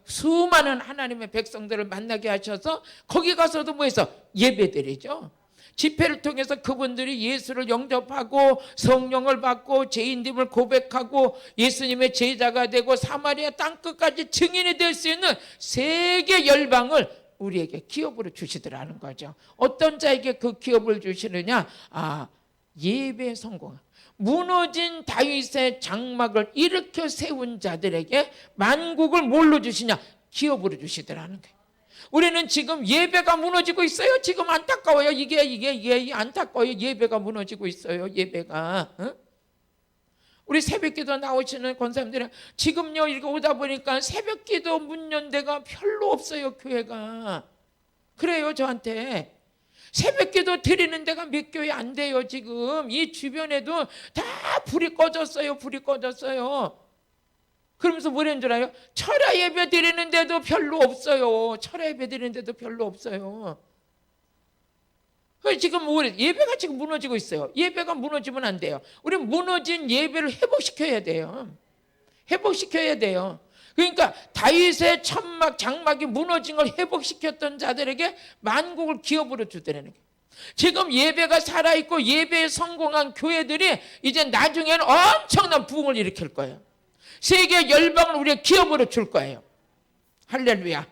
수많은 하나님의 백성들을 만나게 하셔서 거기 가서도 뭐해서 예배드리죠. 집회를 통해서 그분들이 예수를 영접하고 성령을 받고 죄인됨을 고백하고 예수님의 제자가 되고 사마리아 땅끝까지 증인이 될 수 있는 세계 열방을 우리에게 기업으로 주시더라는 거죠. 어떤 자에게 그 기업을 주시느냐? 예배 성공. 무너진 다윗의 장막을 일으켜 세운 자들에게 만국을 뭘로 주시냐? 기업으로 주시더라는 거예요. 우리는 지금 예배가 무너지고 있어요. 지금 안타까워요. 이게 안타까워요. 예배가 무너지고 있어요. 예배가. 우리 새벽기도 나오시는 권사님들은 지금요 이렇게 오다 보니까 새벽기도 문 연 데가 별로 없어요. 교회가. 그래요. 저한테. 새벽기도 드리는 데가 몇 교회 안 돼요. 지금 이 주변에도 다 불이 꺼졌어요. 불이 꺼졌어요. 그러면서 뭐라는 줄 알아요? 철야 예배 드리는데도 별로 없어요. 철야 예배 드리는데도 별로 없어요. 지금 예배가 지금 무너지고 있어요. 예배가 무너지면 안 돼요. 우리 무너진 예배를 회복시켜야 돼요. 회복시켜야 돼요. 그러니까 다윗의 천막 장막이 무너진 걸 회복시켰던 자들에게 만국을 기업으로 주더라는 거예요. 지금 예배가 살아있고 예배에 성공한 교회들이 이제 나중에는 엄청난 부흥을 일으킬 거예요. 세계 열방을 우리가 기업으로 줄 거예요. 할렐루야.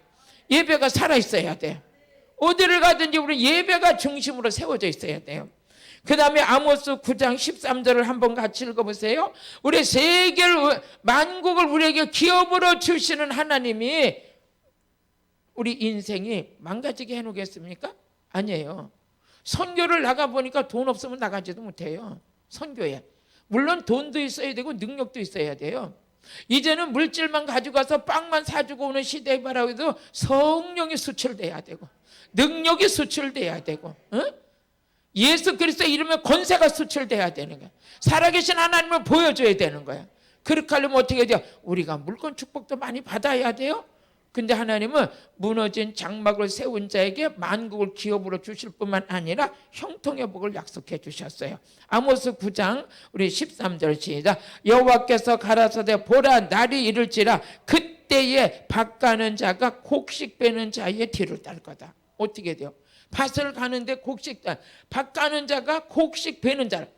예배가 살아있어야 돼요. 어디를 가든지 우리 예배가 중심으로 세워져 있어야 돼요. 그 다음에 아모스 9장 13절을 한번 같이 읽어보세요. 우리 세계를 만국을 우리에게 기업으로 주시는 하나님이 우리 인생이 망가지게 해놓겠습니까? 아니에요. 선교를 나가보니까 돈 없으면 나가지도 못해요. 선교에. 물론 돈도 있어야 되고 능력도 있어야 돼요. 이제는 물질만 가지고 가서 빵만 사주고 오는 시대에 바라고 해도 성령이 수출돼야 되고 능력이 수출돼야 되고 예수 그리스도의 이름에 권세가 수출돼야 되는 거야. 살아계신 하나님을 보여줘야 되는 거야. 그렇게 하려면 어떻게 돼요? 우리가 물권 축복도 많이 받아야 돼요. 근데 하나님은 무너진 장막을 세운 자에게 만국을 기업으로 주실 뿐만 아니라 형통의 복을 약속해 주셨어요. 아모스 9장 우리 13절 시작. 여호와께서 가라사대 보라 날이 이를지라 그때에 밭 가는 자가 곡식 베는 자의 뒤를 딸 거다. 어떻게 돼요? 밭을 가는데 밭 가는 자가 곡식 베는 자.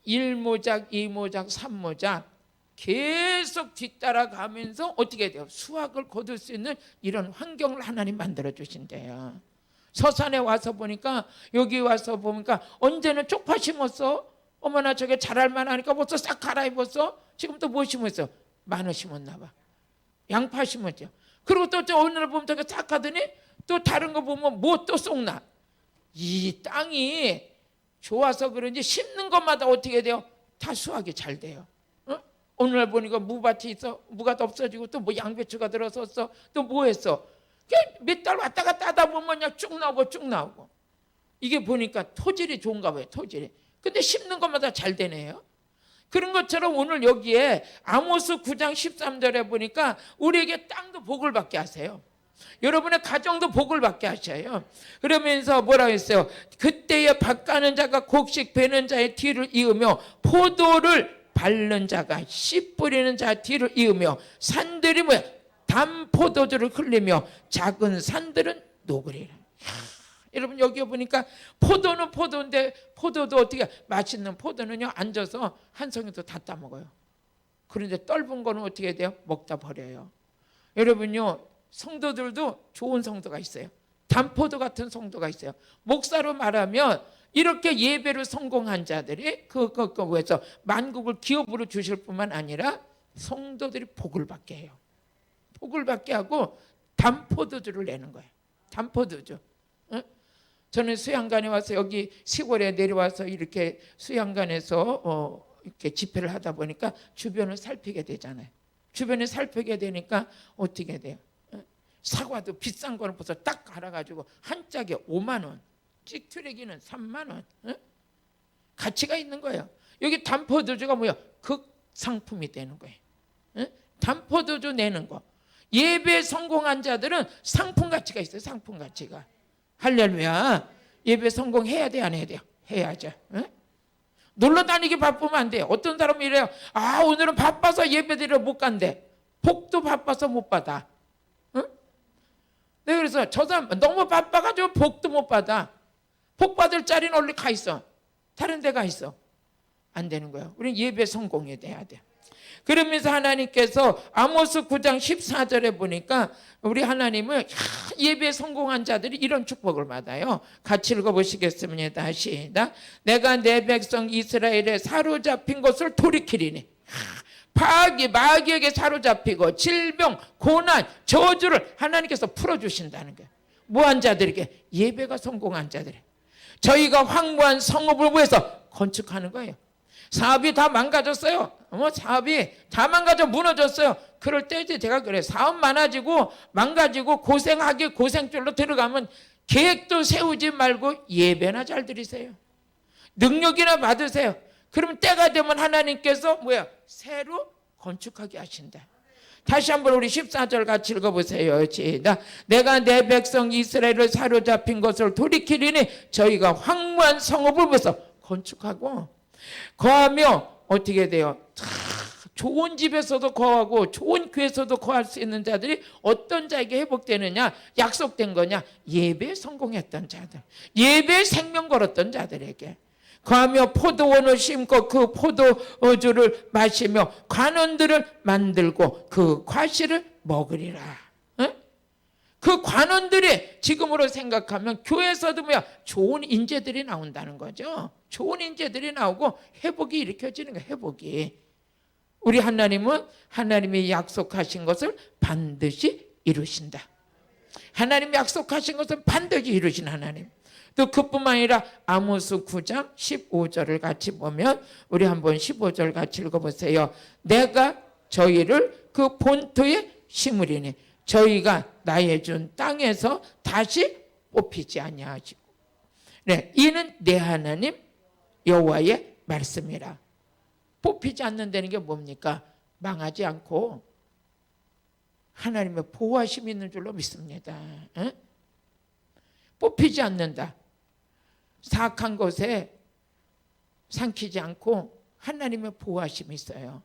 1모작, 2모작, 3모작 계속 뒤따라가면서 어떻게 돼요? 수확을 거둘 수 있는 이런 환경을 하나님 만들어 주신대요. 서산에 와서 보니까 여기 와서 보니까 언제는 쪽파 심었어? 어머나 저게 자랄 만하니까 벌써 싹 갈아입었어? 지금 또 뭐 심었어? 마늘 심었나 봐. 양파 심었죠. 그리고 또 오늘 보면 저게 싹 하더니 또 다른 거 보면 뭐 또 쏙나. 이 땅이 좋아서 그런지 심는 것마다 어떻게 돼요? 다 수확이 잘 돼요. 오늘 보니까 무밭이 있어. 무가 없어지고 또 뭐 양배추가 들어섰어. 또 뭐 했어. 몇 달 왔다 갔다 하다 보면 그냥 쭉 나오고 쭉 나오고. 이게 보니까 토질이 좋은가 봐요. 토질이. 근데 심는 것마다 잘 되네요. 그런 것처럼 오늘 여기에 아모스 9장 13절에 보니까 우리에게 땅도 복을 받게 하세요. 여러분의 가정도 복을 받게 하셔요. 그러면서 뭐라고 했어요? 그때에 밭 가는 자가 곡식 베는 자의 뒤를 이으며 포도를 밟는 자가 씨 뿌리는 자 뒤를 이으며 산들이 뭐야? 담포도주를 흘리며 작은 산들은 녹으리라. 여러분 여기 보니까 포도는 포도인데 포도도 어떻게 맛있는 포도는요 앉아서 한 송이도 다 따먹어요. 그런데 떫은 거는 어떻게 돼요? 먹다 버려요. 여러분요 성도들도 좋은 성도가 있어요. 담포도 같은 성도가 있어요. 목사로 말하면 이렇게 예배를 성공한 자들이 그거에서 만국을 기업으로 주실 뿐만 아니라 성도들이 복을 받게 해요. 복을 받게 하고 담포도주를 내는 거예요. 담포도주. 저는 수양관에 와서 여기 시골에 내려와서 이렇게 수양관에서 이렇게 집회를 하다 보니까 주변을 살피게 되잖아요. 주변을 살피게 되니까 어떻게 돼요? 사과도 비싼 거는 벌써 딱 갈아가지고 한 짝에 5만 원. 찌투레기는 3만 원. 가치가 있는 거예요. 여기 담포도주가 뭐야? 극상품이 되는 거예요. 담포도주 내는 거. 예배 성공한 자들은 상품 가치가 있어요. 상품 가치가. 할렐루야. 예배 성공해야 돼, 안 해야 돼요? 해야죠. 놀러 다니기 바쁘면 안 돼요. 어떤 사람은 이래요. 아, 오늘은 바빠서 예배드리러 못 간대. 복도 바빠서 못 받아. 네, 그래서 저 사람 너무 바빠가지고 복도 못 받아. 복 받을 자리는 어디 가 있어? 다른 데 가 있어. 안 되는 거예요. 우리는 예배 성공이 돼야 돼. 그러면서 하나님께서 아모스 9장 14절에 보니까 우리 하나님은 예배 성공한 자들이 이런 축복을 받아요. 같이 읽어보시겠습니다. 시작. 내가 내 백성 이스라엘에 사로잡힌 것을 돌이키리니. 마귀에게 사로잡히고 질병, 고난, 저주를 하나님께서 풀어주신다는 거예요. 뭐한 자들에게? 예배가 성공한 자들에게. 저희가 황무한 성읍을 위해서 건축하는 거예요. 사업이 다 망가졌어요. 사업이 다 망가져 무너졌어요. 그럴 때 이제 제가 그래요. 사업 많아지고 망가지고 고생하기 고생줄로 들어가면 계획도 세우지 말고 예배나 잘 드리세요. 능력이나 받으세요. 그러면 때가 되면 하나님께서 새로 건축하게 하신다. 다시 한번 우리 14절 같이 읽어보세요. 시작. 내가 내 백성 이스라엘을 사로잡힌 것을 돌이키리니 저희가 황무한 성읍을 벌써 건축하고 거하며 어떻게 돼요? 좋은 집에서도 거하고 좋은 교회에서도 거할 수 있는 자들이 어떤 자에게 회복되느냐? 약속된 거냐? 예배에 성공했던 자들, 예배에 생명 걸었던 자들에게 거하며 포도원을 심고 그 포도주를 마시며 관원들을 만들고 그 과실을 먹으리라. 응? 그 관원들이 지금으로 생각하면 교회에서도 좋은 인재들이 나온다는 거죠. 좋은 인재들이 나오고 회복이 일으켜지는 거예요. 회복이. 우리 하나님은 하나님이 약속하신 것을 반드시 이루신다. 하나님이 약속하신 것은 반드시 이루신 하나님. 또 그뿐만 아니라 아모스 9장 15절을 같이 보면 우리 한번 15절 같이 읽어보세요. 내가 저희를 그 본토에 심으리니 저희가 나의 준 땅에서 다시 뽑히지 아니하시고. 네, 이는 내 하나님 여호와의 말씀이라. 뽑히지 않는다는 게 뭡니까? 망하지 않고 하나님의 보호하심이 있는 줄로 믿습니다. 에? 뽑히지 않는다. 사악한 것에 삼키지 않고 하나님의 보호하심이 있어요.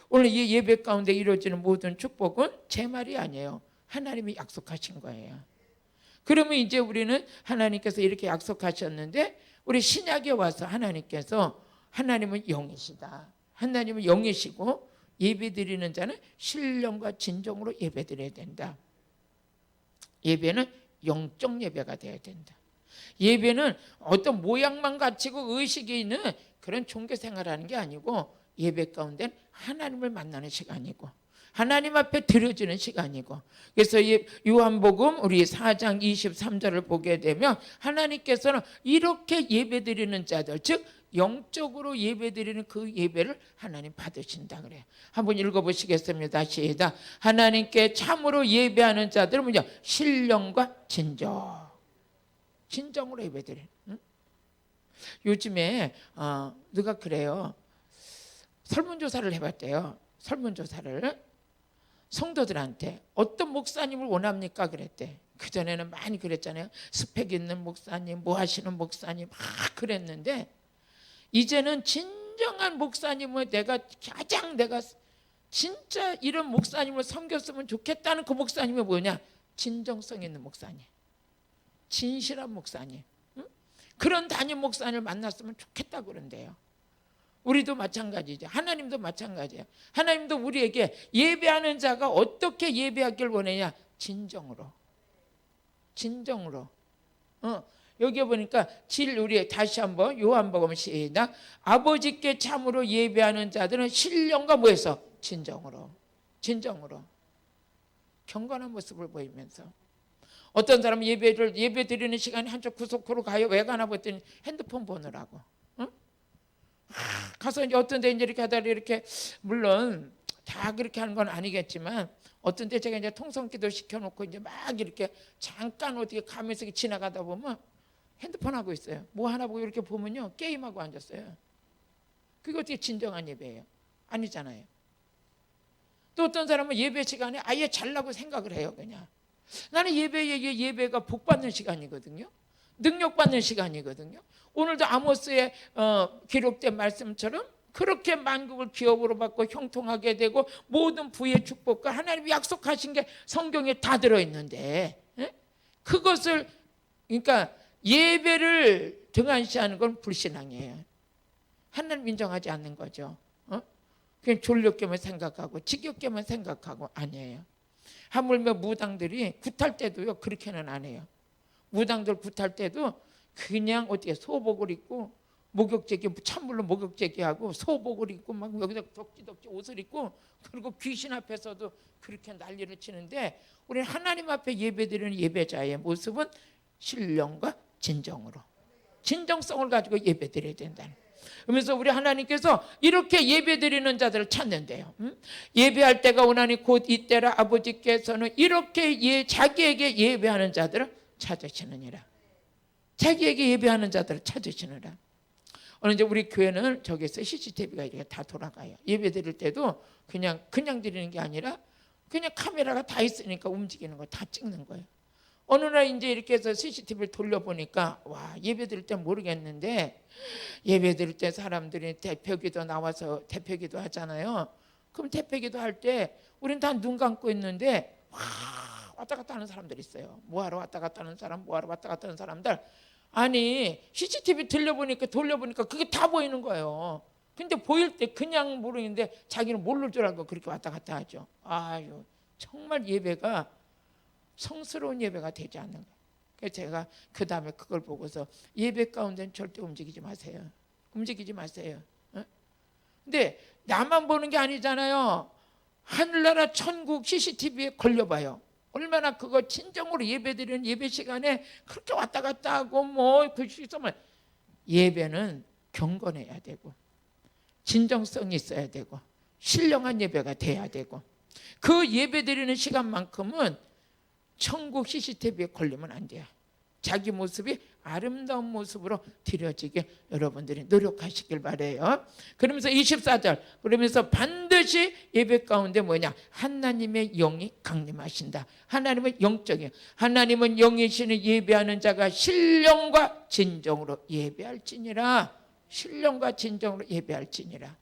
오늘 이 예배 가운데 이루어지는 모든 축복은 제 말이 아니에요. 하나님이 약속하신 거예요. 그러면 이제 우리는 하나님께서 이렇게 약속하셨는데 우리 신약에 와서 하나님께서 하나님은 영이시다. 하나님은 영이시고 예배드리는 자는 신령과 진정으로 예배드려야 된다. 예배는 영적 예배가 되어야 된다. 예배는 어떤 모양만 갖추고 의식이 있는 그런 종교 생활하는 게 아니고 예배 가운데는 하나님을 만나는 시간이고 하나님 앞에 드려지는 시간이고 그래서 요한복음 우리 4장 23절을 보게 되면 하나님께서는 이렇게 예배드리는 자들 즉 영적으로 예배드리는 그 예배를 하나님 받으신다 그래요. 한번 읽어보시겠습니다. 시작. 하나님께 참으로 예배하는 자들은 뭐냐? 신령과 진정으로 예배드리는. 응? 요즘에 누가 그래요. 설문조사를 해봤대요. 설문조사를 성도들한테 어떤 목사님을 원합니까? 그랬대. 그전에는 많이 그랬잖아요. 스펙 있는 목사님, 뭐 하시는 목사님 막 그랬는데 이제는 진정한 목사님을 내가 진짜 이런 목사님을 섬겼으면 좋겠다는 그 목사님이 뭐냐? 진정성 있는 목사님, 진실한 목사님, 응? 그런 담임 목사님을 만났으면 좋겠다 그런데요. 우리도 마찬가지죠. 하나님도 마찬가지예요. 하나님도 우리에게 예배하는 자가 어떻게 예배하길 원하냐? 진정으로. 여기 보니까 우리 다시 한번 요한복음 시작. 아버지께 참으로 예배하는 자들은 신령과 뭐해서? 진정으로. 경건한 모습을 보이면서. 어떤 사람은 예배 드리는 시간에 한쪽 구석으로 가요. 왜 가나 봤더니 핸드폰 보느라고. 응? 가서 이제 어떤 데 이렇게 하다가 이렇게 물론 다 그렇게 하는 건 아니겠지만 어떤 때 제가 이제 통성기도 시켜놓고 이제 막 이렇게 잠깐 어떻게 가면서 지나가다 보면 핸드폰 하고 있어요. 뭐 하나 보고 이렇게 보면요 게임하고 앉았어요. 그게 어떻게 진정한 예배예요? 아니잖아요. 또 어떤 사람은 예배 시간에 아예 잘라고 생각을 해요. 그냥 나는 예배가 복받는 시간이거든요. 능력받는 시간이거든요. 오늘도 아모스에 기록된 말씀처럼 그렇게 만국을 기업으로 받고 형통하게 되고 모든 부의 축복과 하나님이 약속하신 게 성경에 다 들어있는데 그것을 그러니까 예배를 등한시하는 건 불신앙이에요. 하나님 인정하지 않는 거죠. 그냥 졸렵게만 생각하고 지겹게만 생각하고 아니에요. 하물며 무당들이 굿할 때도요 그렇게는 안 해요. 무당들 굿할 때도 그냥 어떻게 소복을 입고 목욕제기 찬물로 목욕제기하고 소복을 입고 막 여기다 덕지덕지 옷을 입고 그리고 귀신 앞에서도 그렇게 난리를 치는데 우리는 하나님 앞에 예배드리는 예배자의 모습은 신령과 진정성을 가지고 예배드려야 된다는. 그러면서 우리 하나님께서 이렇게 예배드리는 자들을 찾는데요. 예배할 때가 오나니 곧 이때라 아버지께서는 이렇게 자기에게 예배하는 자들을 찾으시느니라. 자기에게 예배하는 자들을 찾으시느라. 이제 우리 교회는 저기서 CCTV가 이렇게 다 돌아가요. 예배 드릴 때도 그냥 드리는 게 아니라 그냥 카메라가 다 있으니까 움직이는 거 다 찍는 거예요. 어느 날 이제 이렇게 해서 CCTV를 돌려보니까 와, 예배 드릴 때 모르겠는데 예배 드릴 때 사람들이 대표기도 나와서 대표기도 하잖아요. 그럼 대표기도 할 때 우린 다 눈 감고 있는데 와, 왔다 갔다 하는 사람들이 있어요. 뭐하러 왔다 갔다 하는 사람, 뭐하러 왔다 갔다 하는 사람들. 아니 CCTV 돌려보니까 그게 다 보이는 거예요. 근데 보일 때 그냥 모르는데 자기는 모를 줄 알고 그렇게 왔다 갔다 하죠. 아유, 정말 예배가 성스러운 예배가 되지 않는 거예요. 그래서 제가 그 다음에 그걸 보고서 예배 가운데는 절대 움직이지 마세요. 움직이지 마세요. 근데 나만 보는 게 아니잖아요. 하늘나라 천국 CCTV에 걸려봐요. 얼마나 그거 진정으로 예배드리는 예배 시간에 그렇게 왔다 갔다 하고 그 시점을 예배는 경건해야 되고 진정성이 있어야 되고 신령한 예배가 돼야 되고 그 예배드리는 시간만큼은 천국 CCTV에 걸리면 안 돼요. 자기 모습이 아름다운 모습으로 드려지게 여러분들이 노력하시길 바라요. 그러면서 24절 그러면서 반드시 예배 가운데 뭐냐, 하나님의 영이 강림하신다. 하나님은 영적이에요. 하나님은 영이시니 예배하는 자가 신령과 진정으로 예배할지니라. 신령과 진정으로 예배할지니라.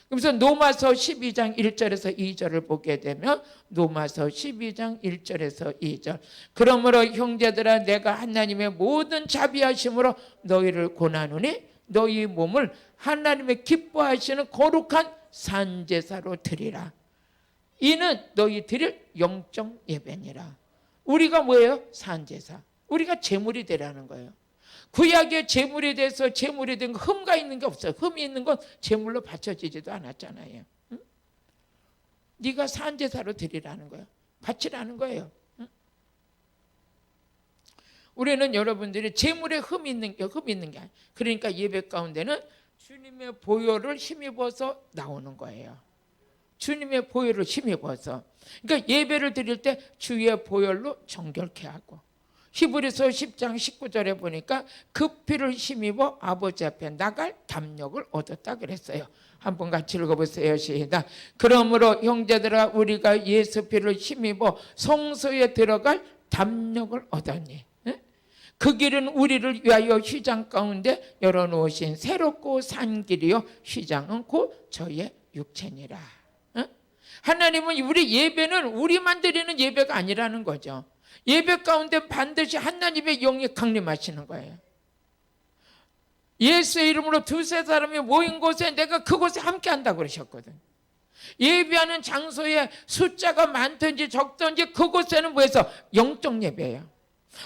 그래서 로마서 12장 1절에서 2절을 보게 되면 로마서 12장 1절에서 2절 그러므로 형제들아 내가 하나님의 모든 자비하심으로 너희를 고나노니 너희 몸을 하나님의 기뻐하시는 거룩한 산제사로 드리라. 이는 너희 드릴 영적 예배니라. 우리가 뭐예요? 산제사. 우리가 제물이 되라는 거예요. 구약의 제물에 대해서 제물이 된 거 흠가 있는 게 없어요. 흠이 있는 건 제물로 바쳐지지도 않았잖아요. 응? 네가 산제사로 드리라는 거예요. 바치라는 거예요. 응? 우리는 여러분들이 제물에 흠이 있는 게 아니에요. 그러니까 예배 가운데는 주님의 보혈을 힘입어서 나오는 거예요. 주님의 보혈을 힘입어서. 그러니까 예배를 드릴 때 주의 보혈로 정결케 하고 히브리서 10장 19절에 보니까 그 피를 힘입어 아버지 앞에 나갈 담력을 얻었다 그랬어요. 한번 같이 읽어보세요. 시작. 그러므로 형제들아 우리가 예수 피를 힘입어 성소에 들어갈 담력을 얻었니. 그 길은 우리를 위하여 휘장 가운데 열어놓으신 새롭고 산 길이요 휘장은 곧 저의 육체니라. 하나님은 우리 예배는 우리만 드리는 예배가 아니라는 거죠. 예배 가운데 반드시 하나님의 영이 강림하시는 거예요. 예수의 이름으로 두세 사람이 모인 곳에 내가 그곳에 함께 한다고 그러셨거든. 예배하는 장소에 숫자가 많든지 적든지 그곳에는 뭐해서 영적 예배예요.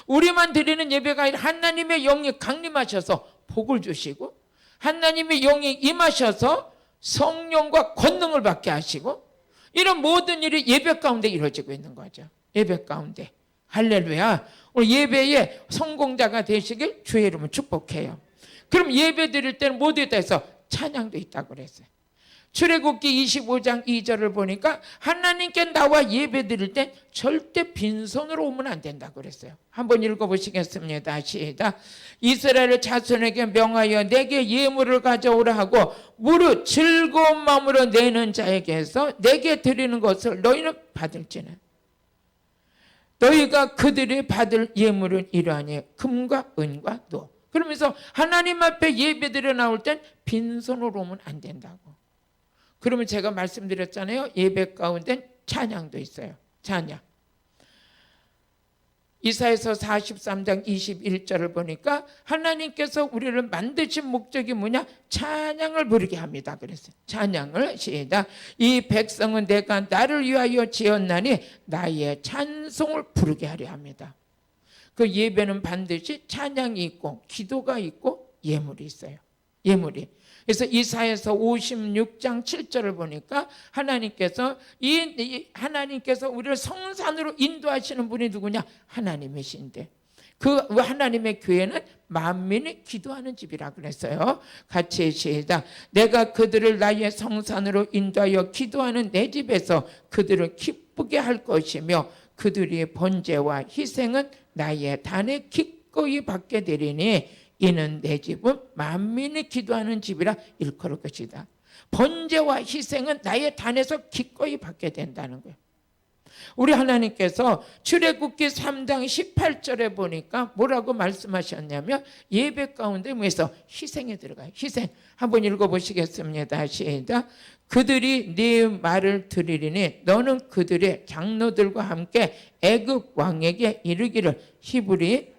우리만 드리는 예배가 아니라 하나님의 영이 강림하셔서 복을 주시고 하나님의 영이 임하셔서 성령과 권능을 받게 하시고 이런 모든 일이 예배 가운데 이루어지고 있는 거죠. 예배 가운데. 할렐루야. 오늘 예배의 성공자가 되시길 주의 이름으로 축복해요. 그럼 예배 드릴 때는 뭐도 있다 해서 찬양도 있다고 그랬어요. 출애굽기 25장 2절을 보니까 하나님께 나와 예배 드릴 때 절대 빈손으로 오면 안 된다고 그랬어요. 한번 읽어보시겠습니다. 시작. 이스라엘 자손에게 명하여 내게 예물을 가져오라 하고 무릇 즐거운 마음으로 내는 자에게서 내게 드리는 것을 너희는 받을지는 너희가 그들이 받을 예물은 이러하니 금과 은과 노. 그러면서 하나님 앞에 예배드려 나올 땐 빈손으로 오면 안 된다고. 그러면 제가 말씀드렸잖아요. 예배 가운데 찬양도 있어요. 찬양. 이사야서 43장 21절을 보니까 하나님께서 우리를 만드신 목적이 뭐냐? 찬양을 부르게 합니다. 그랬어요. 찬양을 시작. 이 백성은 내가 나를 위하여 지었나니 나의 찬송을 부르게 하려 합니다. 그 예배는 반드시 찬양이 있고 기도가 있고 예물이 있어요. 예물이. 그래서 이사야서 56장 7절을 보니까 하나님께서 우리를 성산으로 인도하시는 분이 누구냐? 하나님이신데 그 하나님의 교회는 만민이 기도하는 집이라 그랬어요. 같이 시작. 내가 그들을 나의 성산으로 인도하여 기도하는 내 집에서 그들을 기쁘게 할 것이며 그들의 번제와 희생은 나의 단에 기꺼이 받게 되리니 이는 내 집은 만민이 기도하는 집이라 일컬을 것이다. 번제와 희생은 나의 단에서 기꺼이 받게 된다는 거예요. 우리 하나님께서 출애굽기 3장 18절에 보니까 뭐라고 말씀하셨냐면 예배 가운데 뭐에서 희생에 들어가요. 희생. 한번 읽어보시겠습니다. 시작. 그들이 네 말을 들으리니 너는 그들의 장로들과 함께 애굽 왕에게 이르기를 히브리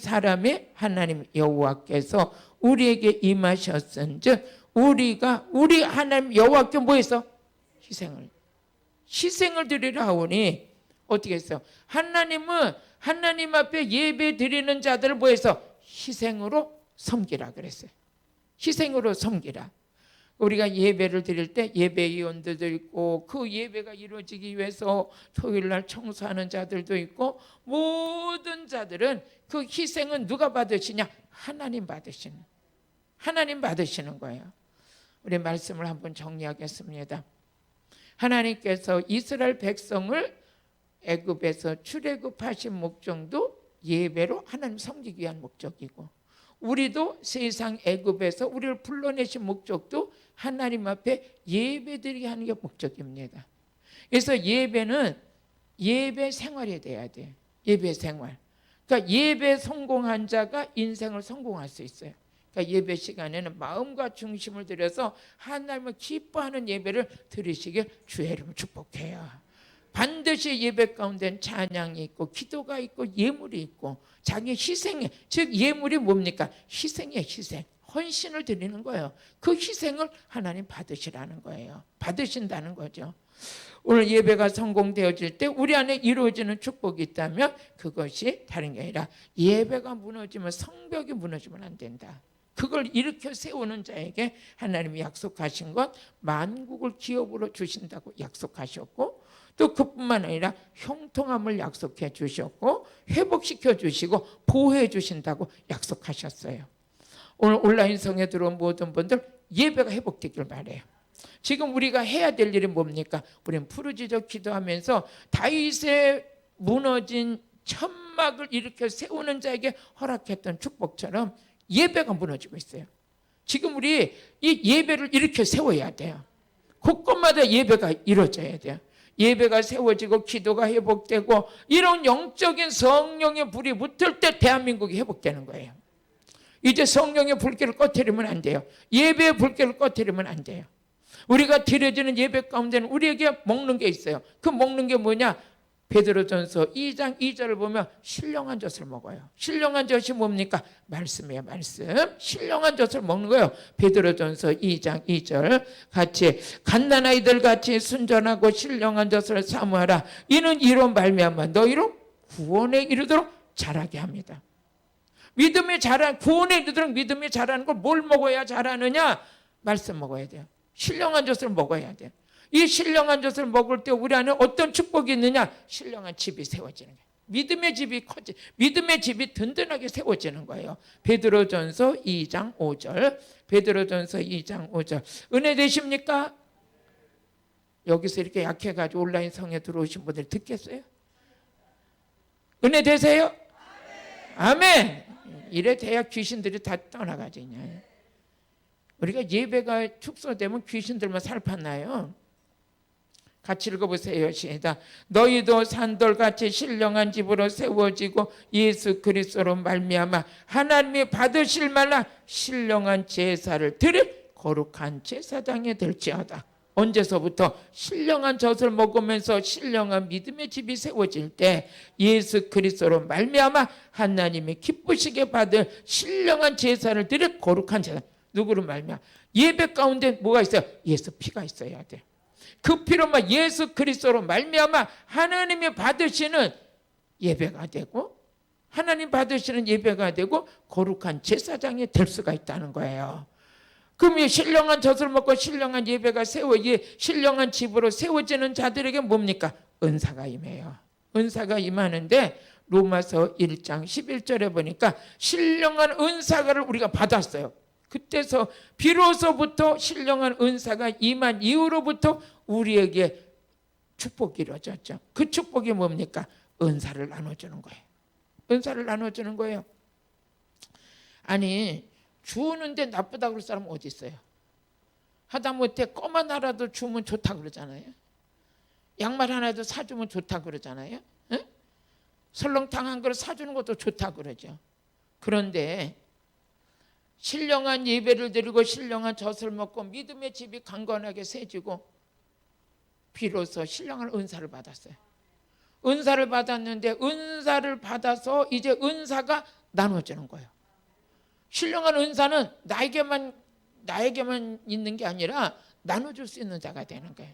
사람의 하나님 여호와께서 우리에게 임하셨은즉 우리 하나님 여호와께 뭐해서 희생을 드리라 하오니 어떻게 했어요? 하나님은 하나님 앞에 예배 드리는 자들을 뭐해서 희생으로 섬기라 그랬어요. 희생으로 섬기라. 우리가 예배를 드릴 때 예배위원들도 있고 그 예배가 이루어지기 위해서 토요일 날 청소하는 자들도 있고 모든 자들은 그 희생은 누가 받으시냐? 하나님 받으시는 거예요. 우리 말씀을 한번 정리하겠습니다. 하나님께서 이스라엘 백성을 애굽에서 출애굽하신 목적도 예배로 하나님 섬기기 위한 목적이고 우리도 세상 애굽에서 우리를 불러내신 목적도 하나님 앞에 예배드리게 하는 게 목적입니다. 그래서 예배는 예배 생활이 돼야 돼요. 예배 생활. 그러니까 예배 성공한 자가 인생을 성공할 수 있어요. 그러니까 예배 시간에는 마음과 중심을 들여서 하나님을 기뻐하는 예배를 드리시길 주의 이름으로 축복해요. 반드시 예배 가운데는 찬양이 있고 기도가 있고 예물이 있고 자기 희생에, 즉 예물이 뭡니까? 희생이에요. 희생. 헌신을 드리는 거예요. 그 희생을 하나님 받으시라는 거예요. 받으신다는 거죠. 오늘 예배가 성공되어질 때 우리 안에 이루어지는 축복이 있다면 그것이 다른 게 아니라 예배가 무너지면 성벽이 무너지면 안 된다. 그걸 일으켜 세우는 자에게 하나님이 약속하신 것 만국을 기업으로 주신다고 약속하셨고 또 그뿐만 아니라 형통함을 약속해 주셨고 회복시켜 주시고 보호해 주신다고 약속하셨어요. 오늘 온라인 성에 들어온 모든 분들 예배가 회복되길 바라요. 지금 우리가 해야 될 일이 뭡니까? 우리는 부르짖어 기도하면서 다윗의 무너진 천막을 일으켜 세우는 자에게 허락했던 축복처럼 예배가 무너지고 있어요. 지금 우리 이 예배를 일으켜 세워야 돼요. 곳곳마다 예배가 이루어져야 돼요. 예배가 세워지고 기도가 회복되고 이런 영적인 성령의 불이 붙을 때 대한민국이 회복되는 거예요. 이제 성령의 불길을 꺼트리면 안 돼요. 예배의 불길을 꺼트리면 안 돼요. 우리가 드려지는 예배 가운데는 우리에게 먹는 게 있어요. 그 먹는 게 뭐냐? 베드로전서 2장 2절을 보면 신령한 젖을 먹어요. 신령한 젖이 뭡니까? 말씀이에요. 말씀. 신령한 젖을 먹는 거예요. 베드로전서 2장 2절 같이 갓난아이들 같이 순전하고 신령한 젖을 사모하라. 이는 이로 말미암아 너희로 구원에 이르도록 자라게 합니다. 믿음이 자라 구원에 이르도록 믿음이 자라는 걸 뭘 먹어야 자라느냐? 말씀 먹어야 돼요. 신령한 젖을 먹어야 돼요. 이 신령한 젖을 먹을 때 우리 안에 어떤 축복이 있느냐? 신령한 집이 세워지는 거예요. 믿음의 집이 믿음의 집이 든든하게 세워지는 거예요. 베드로전서 2장 5절. 베드로전서 2장 5절. 은혜 되십니까? 여기서 이렇게 약해가지고 온라인 성에 들어오신 분들 듣겠어요? 은혜 되세요? 아멘. 이래 돼야 귀신들이 다 떠나가지. 우리가 예배가 축소되면 귀신들만 살판나요. 같이 읽어보세요. 시작. 너희도 산돌같이 신령한 집으로 세워지고 예수 그리스도로 말미암아 하나님이 받으실 만한 신령한 제사를 드릴 거룩한 제사장이 될지어다. 언제서부터? 신령한 젖을 먹으면서 신령한 믿음의 집이 세워질 때 예수 그리스도로 말미암아 하나님이 기쁘시게 받을 신령한 제사를 드릴 거룩한 제사. 누구로 말미암아? 예배 가운데 뭐가 있어요? 예수 피가 있어야 돼. 그 피로만 예수 그리스도로 말미암아 하나님이 받으시는 예배가 되고 하나님 받으시는 예배가 되고 거룩한 제사장이 될 수가 있다는 거예요. 그럼 이 신령한 젖을 먹고 신령한 예배가 신령한 집으로 세워지는 자들에게 뭡니까? 은사가 임해요. 은사가 임하는데 로마서 1장 11절에 보니까 신령한 은사를 우리가 받았어요. 그때서 비로소부터 신령한 은사가 임한 이후로부터 우리에게 축복이 이루어졌죠. 그 축복이 뭡니까? 은사를 나눠주는 거예요. 은사를 나눠주는 거예요. 아니 주는데 나쁘다고 그럴 사람 어디 있어요? 하다못해 껌 하나라도 주면 좋다고 그러잖아요. 양말 하나도 사주면 좋다고 그러잖아요. 응? 설렁탕 한 그릇 사주는 것도 좋다고 그러죠. 그런데 신령한 예배를 드리고 신령한 젖을 먹고 믿음의 집이 강건하게 세지고 비로소 신령한 은사를 받았어요. 은사를 받았는데 은사를 받아서 이제 은사가 나눠지는 거예요. 신령한 은사는 나에게만 있는 게 아니라 나눠줄 수 있는 자가 되는 거예요.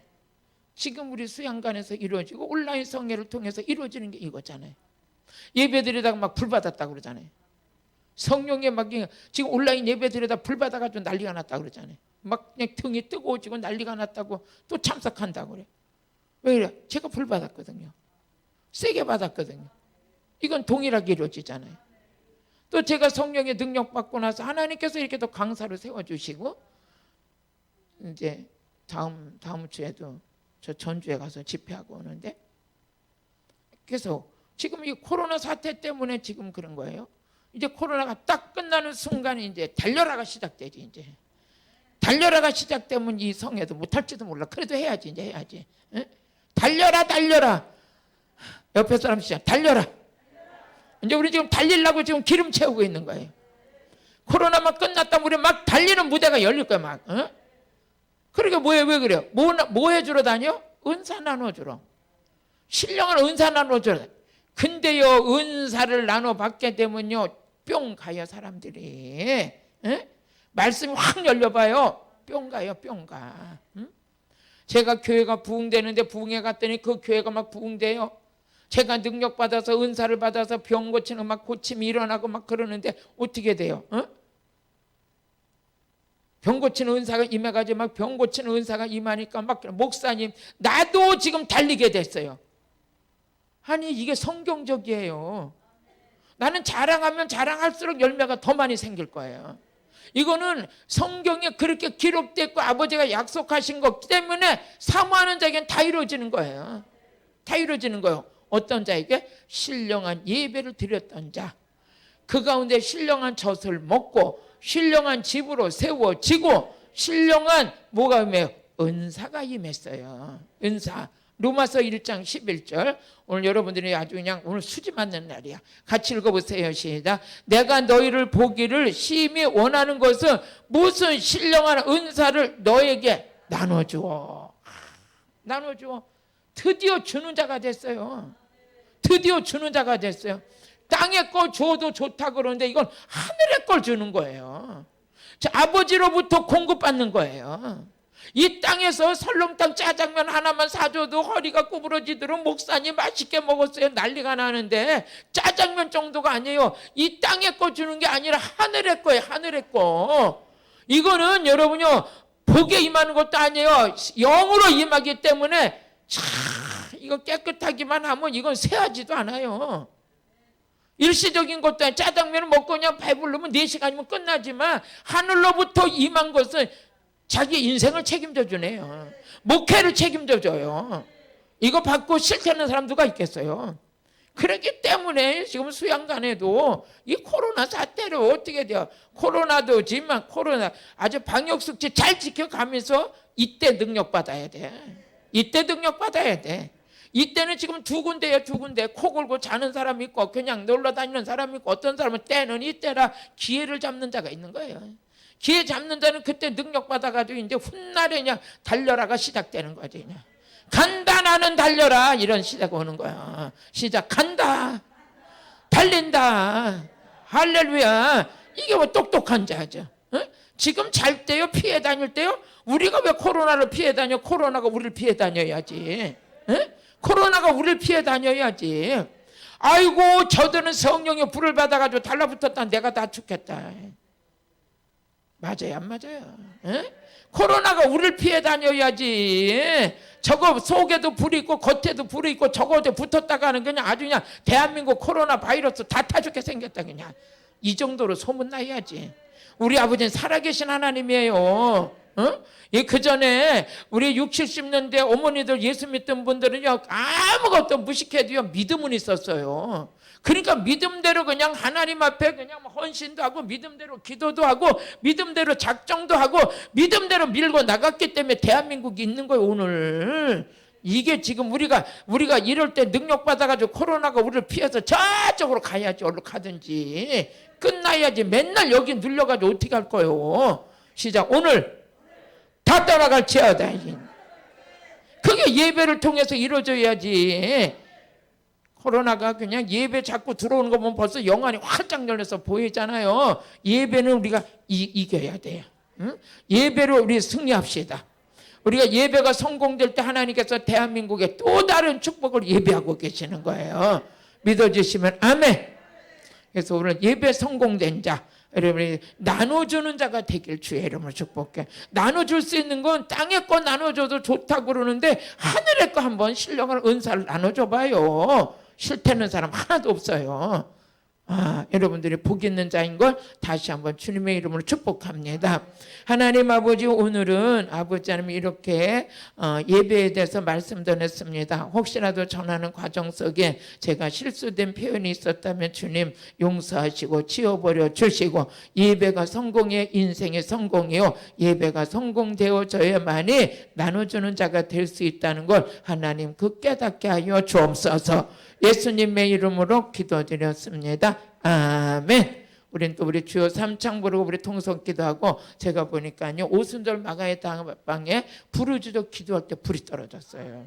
지금 우리 수양관에서 이루어지고 온라인 성회를 통해서 이루어지는 게 이거잖아요. 예배드리다가 막 불 받았다고 그러잖아요. 성령에 막 지금 온라인 예배드리다가 불 받아가지고 난리가 났다고 그러잖아요. 막 그냥 등이 뜨거워지고 난리가 났다고 또 참석한다고 그래. 왜 그래? 제가 불 받았거든요. 세게 받았거든요. 이건 동일하게 이루어지잖아요. 또 제가 성령의 능력 받고 나서 하나님께서 이렇게 또 강사로 세워주시고 이제 다음 주에도 저 전주에 가서 집회하고 오는데 그래서 지금 이 코로나 사태 때문에 지금 그런 거예요. 이제 코로나가 딱 끝나는 순간에 이제 달려라가 시작되지. 이제 달려라가 시작되면 이 성회도 못할지도 몰라. 그래도 해야지. 이제 해야지. 에? 달려라. 옆에 사람 시작. 달려라. 이제 우리 지금 달리려고 지금 기름 채우고 있는 거예요. 코로나만 끝났다면 우리 막 달리는 무대가 열릴 거야 막. 어? 그러니까 왜 그래요? 뭐 해주러 다녀? 은사 나눠주러. 신령한 은사 나눠주러. 근데요 은사를 나눠받게 되면요 뿅 가요 사람들이. 에? 말씀이 확 열려봐요. 뿅 가요 뿅 가. 응? 제가 교회가 부흥되는데 부흥회 갔더니 그 교회가 막 부흥돼요. 제가 능력 받아서 은사를 받아서 병 고치는 막 고침이 일어나고 막 그러는데 어떻게 돼요? 어? 병 고치는 은사가 임해가지고 막 병 고치는 은사가 임하니까 막 목사님 나도 지금 달리게 됐어요. 아니 이게 성경적이에요. 나는 자랑하면 자랑할수록 열매가 더 많이 생길 거예요. 이거는 성경에 그렇게 기록됐고 아버지가 약속하신 것 때문에 사모하는 자에게는 다 이루어지는 거예요. 다 이루어지는 거예요. 어떤 자에게? 신령한 예배를 드렸던 자. 그 가운데 신령한 젖을 먹고 신령한 집으로 세워지고 신령한 뭐가 임해요? 은사가 임했어요. 은사. 로마서 1장 11절. 오늘 여러분들이 아주 그냥 오늘 수지 맞는 날이야. 같이 읽어보세요. 시작. 내가 너희를 보기를 심히 원하는 것은 무슨 신령한 은사를 너에게 나눠주어. 나눠주어. 드디어 주는 자가 됐어요. 드디어 주는 자가 됐어요. 땅의 거 줘도 좋다 그러는데 이건 하늘의 걸 주는 거예요. 아버지로부터 공급받는 거예요. 이 땅에서 설렁탕 짜장면 하나만 사줘도 허리가 구부러지도록 목사님 맛있게 먹었어요. 난리가 나는데 짜장면 정도가 아니에요. 이 땅의 거 주는 게 아니라 하늘의 거예요. 하늘의 거. 이거는 여러분요 복에 임하는 것도 아니에요. 영으로 임하기 때문에 이거 깨끗하기만 하면 이건 세하지도 않아요. 일시적인 것도 아니에요. 짜장면을 먹고 그냥 배부르면 4시간이면 끝나지만 하늘로부터 임한 것은 자기 인생을 책임져 주네요. 목회를 책임져 줘요. 이거 받고 싫다는 사람 누가 있겠어요? 그렇기 때문에 지금 수양관에도 이 코로나 사태로 어떻게 돼요? 코로나도지만 코로나 아주 방역수칙 잘 지켜가면서 이때 능력 받아야 돼. 이때 능력 받아야 돼. 이때는 지금 두 군데예요. 두 군데. 코 골고 자는 사람 있고 그냥 놀러 다니는 사람 있고 어떤 사람은 때는 이때라 기회를 잡는 자가 있는 거예요. 기회 잡는 자는 그때 능력 받아가지고 이제 훗날에 그냥 달려라가 시작되는 거지. 그냥. 간다 나는 달려라 이런 시작 오는 거야. 시작 간다 달린다 할렐루야. 이게 뭐 똑똑한 자죠. 어? 지금 잘 때요 피해 다닐 때요 우리가 왜 코로나를 피해 다녀? 코로나가 우리를 피해 다녀야지. 어? 코로나가 우리를 피해 다녀야지. 아이고 저들은 성령의 불을 받아가지고 달라붙었다 내가 다 죽겠다. 맞아요 안 맞아요? 에? 코로나가 우리를 피해 다녀야지. 저거 속에도 불이 있고 겉에도 불이 있고 저거에 붙었다가는 그냥 아주 그냥 대한민국 코로나 바이러스 다 타죽게 생겼다 그냥. 이 정도로 소문나야지. 우리 아버지는 살아계신 하나님이에요. 어? 그 전에 우리 60, 70년대 어머니들 예수 믿던 분들은요 아무것도 무식해도요 믿음은 있었어요. 그러니까 믿음대로 그냥 하나님 앞에 그냥 헌신도 하고 믿음대로 기도도 하고 믿음대로 작정도 하고 믿음대로 밀고 나갔기 때문에 대한민국이 있는 거예요. 오늘 이게 지금 우리가 이럴 때 능력 받아가지고 코로나가 우리를 피해서 저쪽으로 가야지. 어디로 가든지 끝나야지. 맨날 여기 눌려가지고 어떻게 할 거예요? 시작. 오늘 다 떠나갈지어다. 그게 예배를 통해서 이루어져야지. 코로나가 그냥 예배 자꾸 들어오는 거 보면 벌써 영안이 활짝 열려서 보이잖아요. 예배는 우리가 이겨야 돼요. 응? 예배로 우리 승리합시다. 우리가 예배가 성공될 때 하나님께서 대한민국에 또 다른 축복을 예배하고 계시는 거예요. 믿어주시면 아멘. 그래서 오늘 예배 성공된 자, 여러분이 나눠주는 자가 되길 주의 이름으로 축복해. 나눠줄 수 있는 건 땅의 거 나눠줘도 좋다고 그러는데 하늘의 거 한번 신령을 은사를 나눠줘봐요. 싫다는 사람 하나도 없어요. 여러분들이 복 있는 자인 걸 다시 한번 주님의 이름으로 축복합니다. 하나님 아버지, 오늘은 아버지 하나님 이렇게 예배에 대해서 말씀 전했습니다. 혹시라도 전하는 과정 속에 제가 실수된 표현이 있었다면 주님 용서하시고 지워버려 주시고, 예배가 성공의 인생의 성공이요, 예배가 성공되어져야만이 나눠주는 자가 될 수 있다는 걸 하나님 그 깨닫게 하여 주옵소서. 예수님의 이름으로 기도드렸습니다. 아멘. 우린 또 우리 주여 삼창 부르고 우리 통성 기도하고, 제가 보니까요 오순절 마가의 방에 부르짖어 기도할 때 불이 떨어졌어요.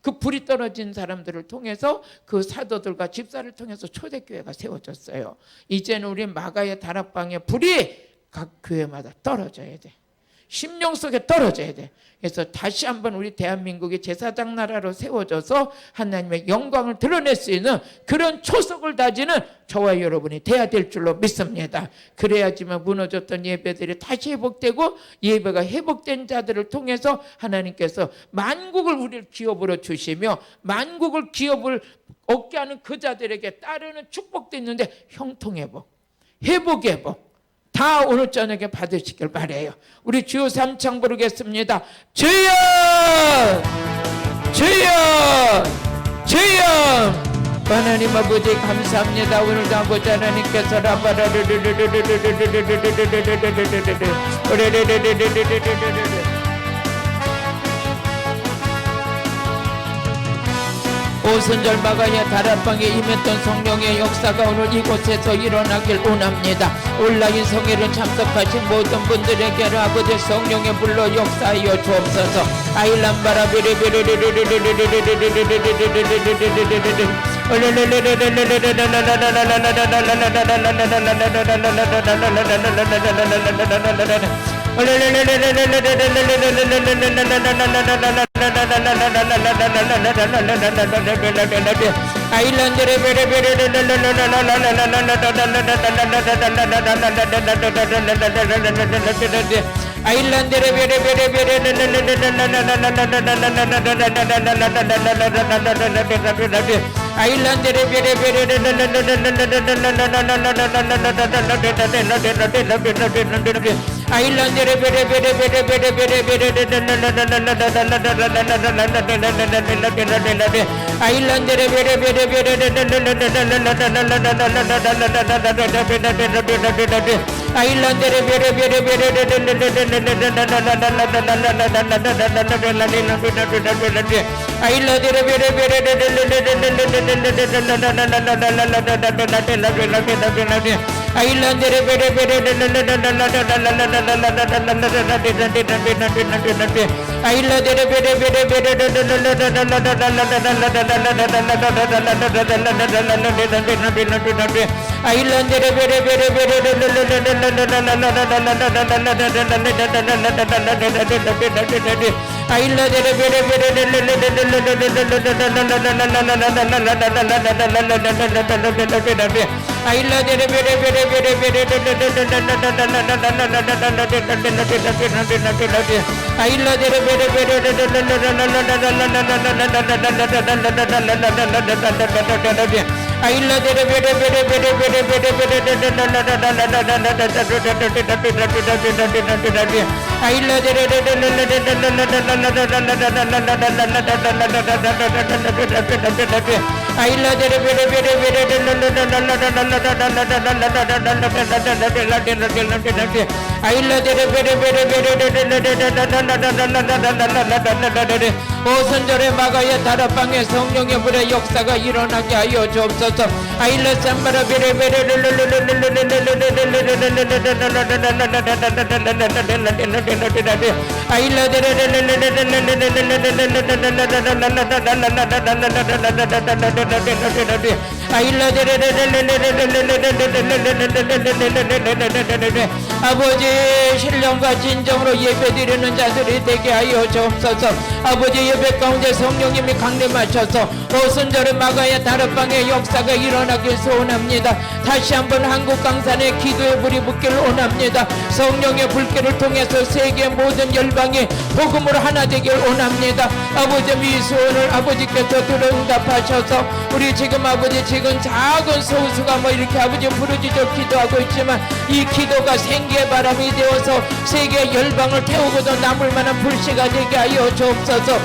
그 불이 떨어진 사람들을 통해서 그 사도들과 집사를 통해서 초대교회가 세워졌어요. 이제는 우리 마가의 다락방에 불이 각 교회마다 떨어져야 돼. 심령 속에 떨어져야 돼. 그래서 다시 한번 우리 대한민국이 제사장 나라로 세워져서 하나님의 영광을 드러낼 수 있는 그런 초석을 다지는 저와 여러분이 돼야 될 줄로 믿습니다. 그래야지만 무너졌던 예배들이 다시 회복되고, 예배가 회복된 자들을 통해서 하나님께서 만국을 우리를 기업으로 주시며, 만국을 기업을 얻게 하는 그 자들에게 따르는 축복도 있는데 형통회복, 회복회복 다 오늘 저녁에 받으시길 바라요. 우리 주여 삼창 부르겠습니다. 주여, 주여, 주여. 하나님 아버지 감사합니다. 오늘도 아버지 하나님께서 오순절 마가야 다락방에 임했던 성령의 역사가 오늘 이곳에서 일어나길 원합니다. 온라인 성회를 참석하신 모든 분들에게는 아버지 성령의 불로 역사하여 주옵소서. 아일란바라 아일란드레 오순절에 마가야 다락방에 성령의 불의 역사가 일어나게 하여 주옵소서. 아일레산바라 아버지 신령과 진정으로 예배드리는 자들이 되게 하여 주옵소서. 아버지 예배 가운데 성령님이 강림하셔서 오순절에 마가야 다락방의 역사가 일어나길 소원합니다. 다시 한번 한국 강산에 기도의 불이 붙기를 원합니다. 성령의 불길을 통해서 세계 모든 열방이 복음으로 하나 되길 원합니다. 아버지 이 소원을 아버지께서 들어응답하셔서 우리 지금 아버지 지금 작은 소수가 뭐 이렇게 아버지 부르짖어 기도하고 있지만 이 기도가 생기의 바람이 되어서 세계 열방을 태우고도 남을 만한 불씨가 되게 하여 주옵소서.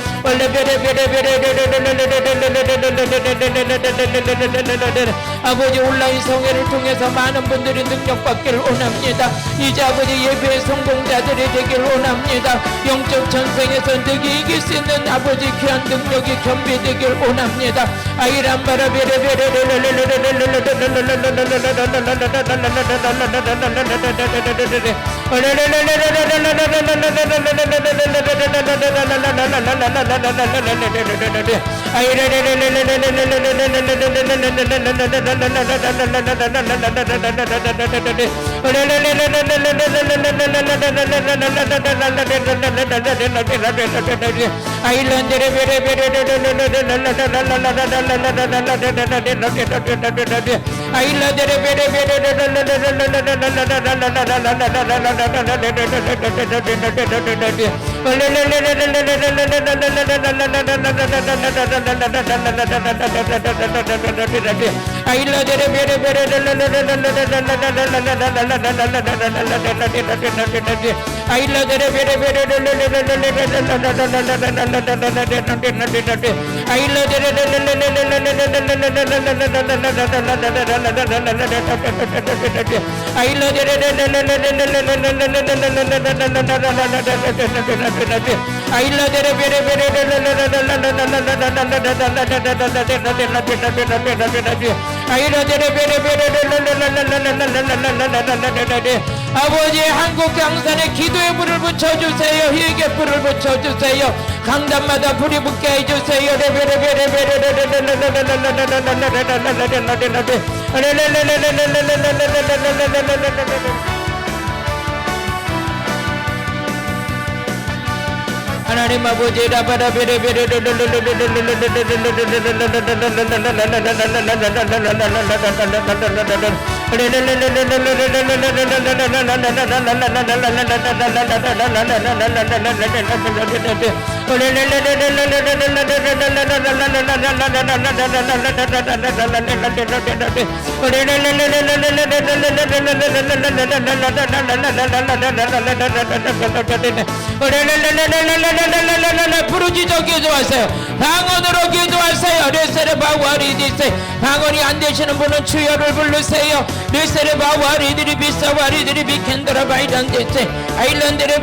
아버지 온라인 성회를 통해서 많은 분들이 능력받기를 원합니다. 이제 아버지 예배의 성공자들이 되기를 원합니다. 영적 전쟁에서 득이 이길 수 있는 아버지 귀한 능력이 겸비되길 원합니다. 아이란바라 아버지 한국 강산에 기도의 불을 붙여주세요. 희eg의 불을 붙여주세요. 강단마다 불이 붙게 해주세요. 하나님 아버지 부르짖어 기도하세요. 방언으로 기도하세요. 레세레바와리디세 방언이 안 되시는 분은 주여를 부르세요. 레세레바와리들이 비싸와리들이 비켄드라바이란데세 아일란드레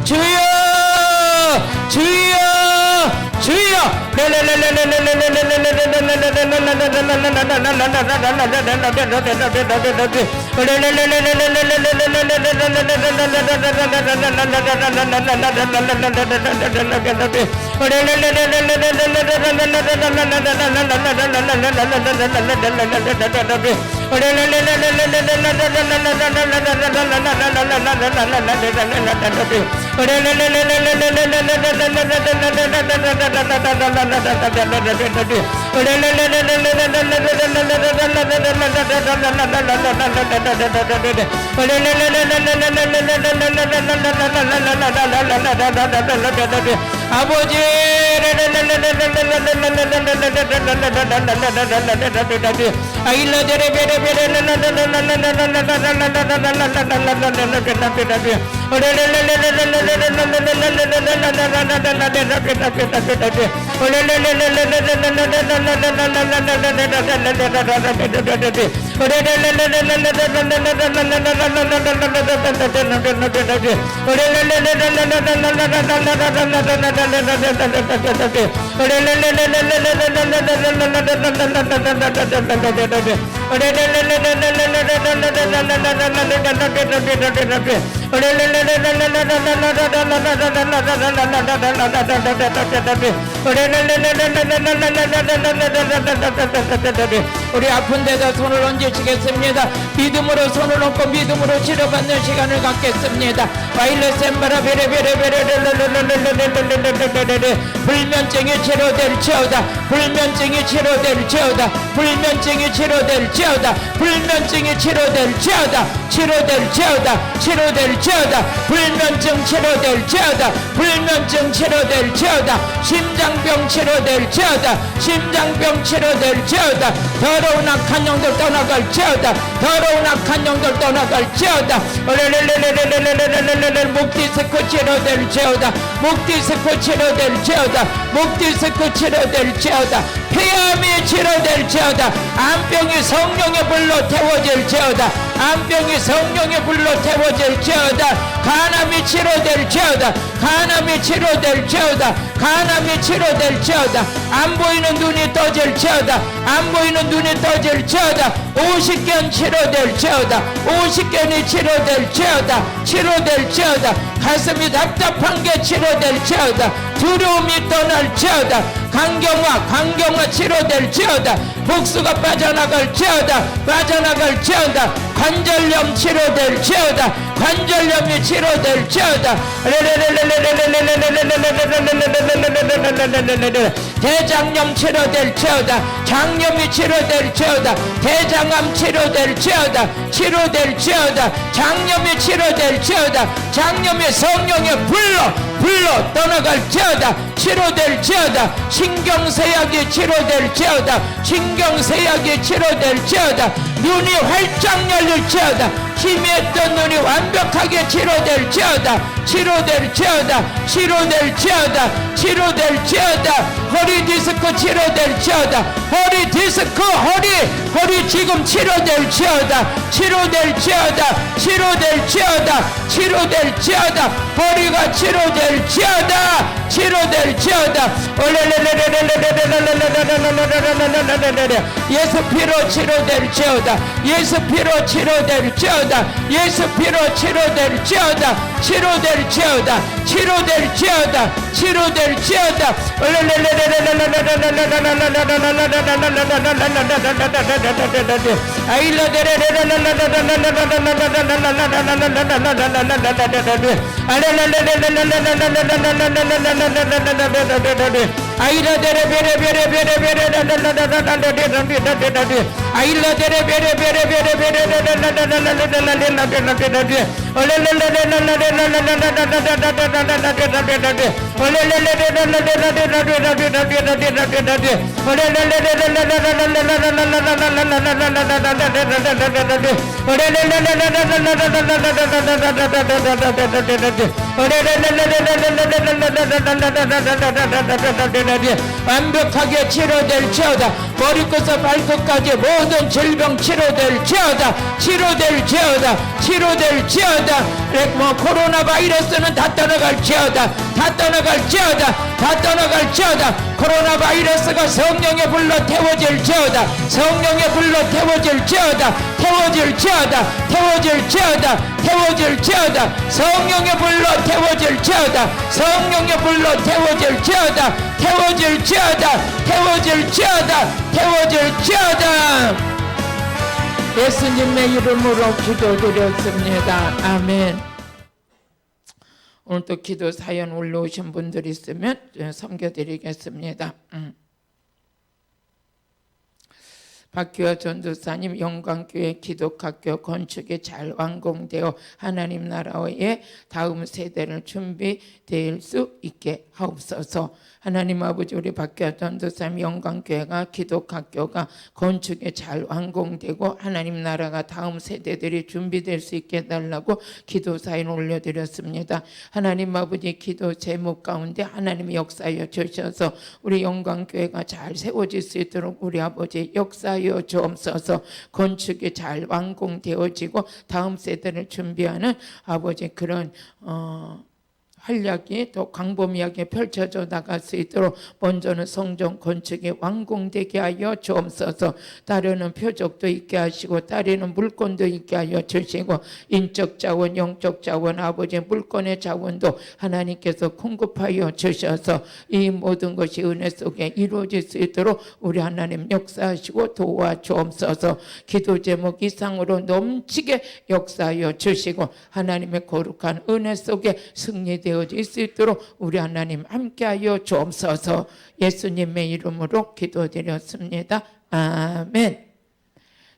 주여 주여 주여 아버지 우리 아픈 데다 손을 얹으시겠습니다. 믿음으로 손을 얹고 믿음으로 치료받는 시간을 갖겠습니다. 불면증이 치료될지어다. 불면증이 치료될지어다. 불면증이 치료될지어다. 불면증이 치료될지어다. 치료될지어다. 치료될지어다. 불면증 치료될지어다. 불면증 치료될지어다. 심장병 치료될지어다. 심장병 치료될지어다. 더러운 악한 영들 떠나갈지어다. 더러운 악한 영들 떠나갈지어다. 목 디스크 치료될지어다. 목 디스크 치료될지어다. 목 디스크 치료될지어다. 폐암이 치료될지어다. 암병이 성령의 불로 태워질지어다. 암병이 성령의 불로 태워질지어다. 간암이 치료될지어다. 간암이 치료될지어다. 간암이 치료될지어다. 안 보이는 눈이 떠질지어다. 안 보이는 눈이 떠질지어다. 50견 치료될지어다. 50견이 치료될지어다. 치료될지어다. 가슴이 답답한 게 치료될지어다. 두려움이 떠날지어다. 강경화 치료될지어다. 복수가 빠져나갈지어다. 빠져나갈지어다. 관절염 치료될지어다. 관절염이 치료될지어다. 대장염 치료될지어다. 장염이 치료될지어다. 대장암 치료될지어다. 치료될지어다. 장염이 치료될지어다. 장염이 성령의 불로 떠나갈지어다. 치료될지어다. 신경쇠약이 치료될지어다. 신경쇠약이 치료될지어다. 눈이 활짝 열릴지어다. 희미했던 눈이 완벽하게 치료될지어다. 치료될지어다. 치료될지어다. 치료될지어다. 허리 디스크 치료될지어다. 허리 디스크 허리 지금 치료될지어다. 치료될지어다. 치료될지어다. 치료될지어다. 허리가 치료될지어다. 치료될지어다. 예수 피로 치료될지어다. 예수 피로 치료될지어다. 예수 피로 치료될지어다. 치료될지어다. 치료될지어다. 치료될지어다. 완벽하게 치료될지어다. 머리끝에서 발끝까지 모든 질병 치료될지어다. 치료될지어다. 치료될지어다. 코로나 바이러스는 다 떠나갈지어다. 다 떠나갈지어다. 다 떠나갈지어다. 코로나 바이러스가 성령의 불로 태워질지어다. 성령의 불로 태워질지어다. 태워질지어다. 태워질지어다. 태워질지어다. 성령의 불로 태워질지어다. 성령의 불로 태워질지어다. 태워질지어다. 태워질지어다. 태워질지어다. 예수님의 이름으로 기도드렸습니다. 아멘. 오늘 또 기도 사연 올라오신 분들 있으면 섬겨드리겠습니다. 박규화 전도사님, 영광교회 기독학교 건축이 잘 완공되어 하나님 나라의 다음 세대를 준비될 수 있게 하옵소서. 하나님 아버지, 우리 박규화 전도사님 영광교회가 기독학교가 건축이 잘 완공되고 하나님 나라가 다음 세대들이 준비될 수 있게 해달라고 기도 사연 올려드렸습니다. 하나님 아버지, 기도 제목 가운데 하나님의 역사하여 주셔서 우리 영광교회가 잘 세워질 수 있도록 우리 아버지 역사하여 주옵소서. 건축이 잘 완공되어지고 다음 세대를 준비하는 아버지 그런 활약이 더 광범위하게 펼쳐져 나갈 수 있도록 먼저는 성전 건축이 완공되게 하여 주옵소서. 따르는 표적도 있게 하시고 따르는 물건도 있게 하여 주시고 인적 자원, 영적 자원, 아버지 물건의 자원도 하나님께서 공급하여 주셔서 이 모든 것이 은혜 속에 이루어질 수 있도록 우리 하나님 역사하시고 도와주옵소서. 기도 제목 이상으로 넘치게 역사하여 주시고 하나님의 거룩한 은혜 속에 승리되어 질 수 있도록 우리 하나님 함께하여 주옵소서. 예수님의 이름으로 기도드렸습니다. 아멘.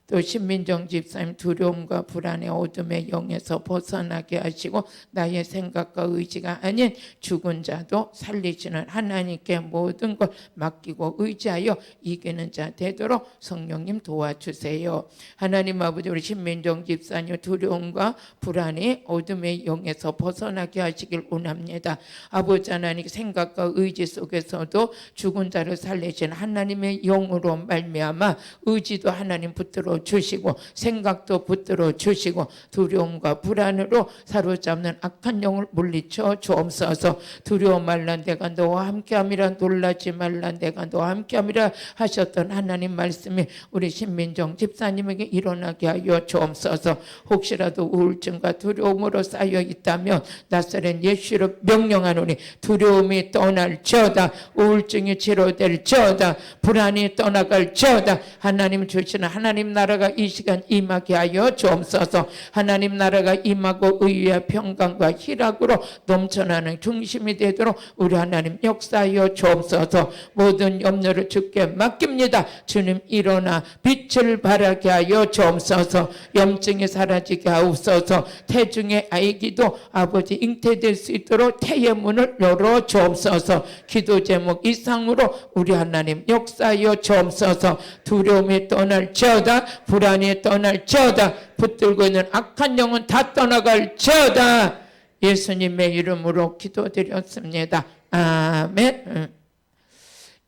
또 신민정 집사님, 두려움과 불안의 어둠의 영에서 벗어나게 하시고 나의 생각과 의지가 아닌 죽은 자도 살리시는 하나님께 모든 걸 맡기고 의지하여 이기는 자 되도록 성령님 도와주세요. 하나님 아버지, 우리 신민정 집사님 두려움과 불안의 어둠의 영에서 벗어나게 하시길 원합니다. 아버지 하나님, 생각과 의지 속에서도 죽은 자를 살리신 하나님의 영으로 말미암아 의지도 하나님 붙들어 주시고 생각도 붙들어 주시고 두려움과 불안으로 사로잡는 악한 영을 물리쳐 주옵소서. 두려워 말라, 내가 너와 함께함이라. 놀라지 말라, 내가 너와 함께함이라 하셨던 하나님 말씀이 우리 신민정 집사님에게 일어나게 하여 주옵소서. 혹시라도 우울증과 두려움으로 쌓여 있다면 나사렛 예수로 명령하노니 두려움이 떠날지어다, 우울증이 치료될지어다, 불안이 떠나갈지어다. 하나님 주시는 하나님 나라가 이 시간 임하게 하여 주옵소서. 하나님 나라가 임하고 의와 평강과 희락으로 넘쳐나는 중심이 되도록 우리 하나님 역사하여 주옵소서. 모든 염려를 주께 맡깁니다. 주님 일어나 빛을 발하게 하여 주옵소서. 염증이 사라지게 하옵소서. 태중의 아기도 아버지 잉태될 수 있도록 태의 문을 열어 주옵소서. 기도 제목 이상으로 우리 하나님 역사하여 주옵소서. 두려움이 떠날지어다, 불안이 떠날지어다, 붙들고 있는 악한 영은 다 떠나갈지어다. 예수님의 이름으로 기도드렸습니다. 아멘.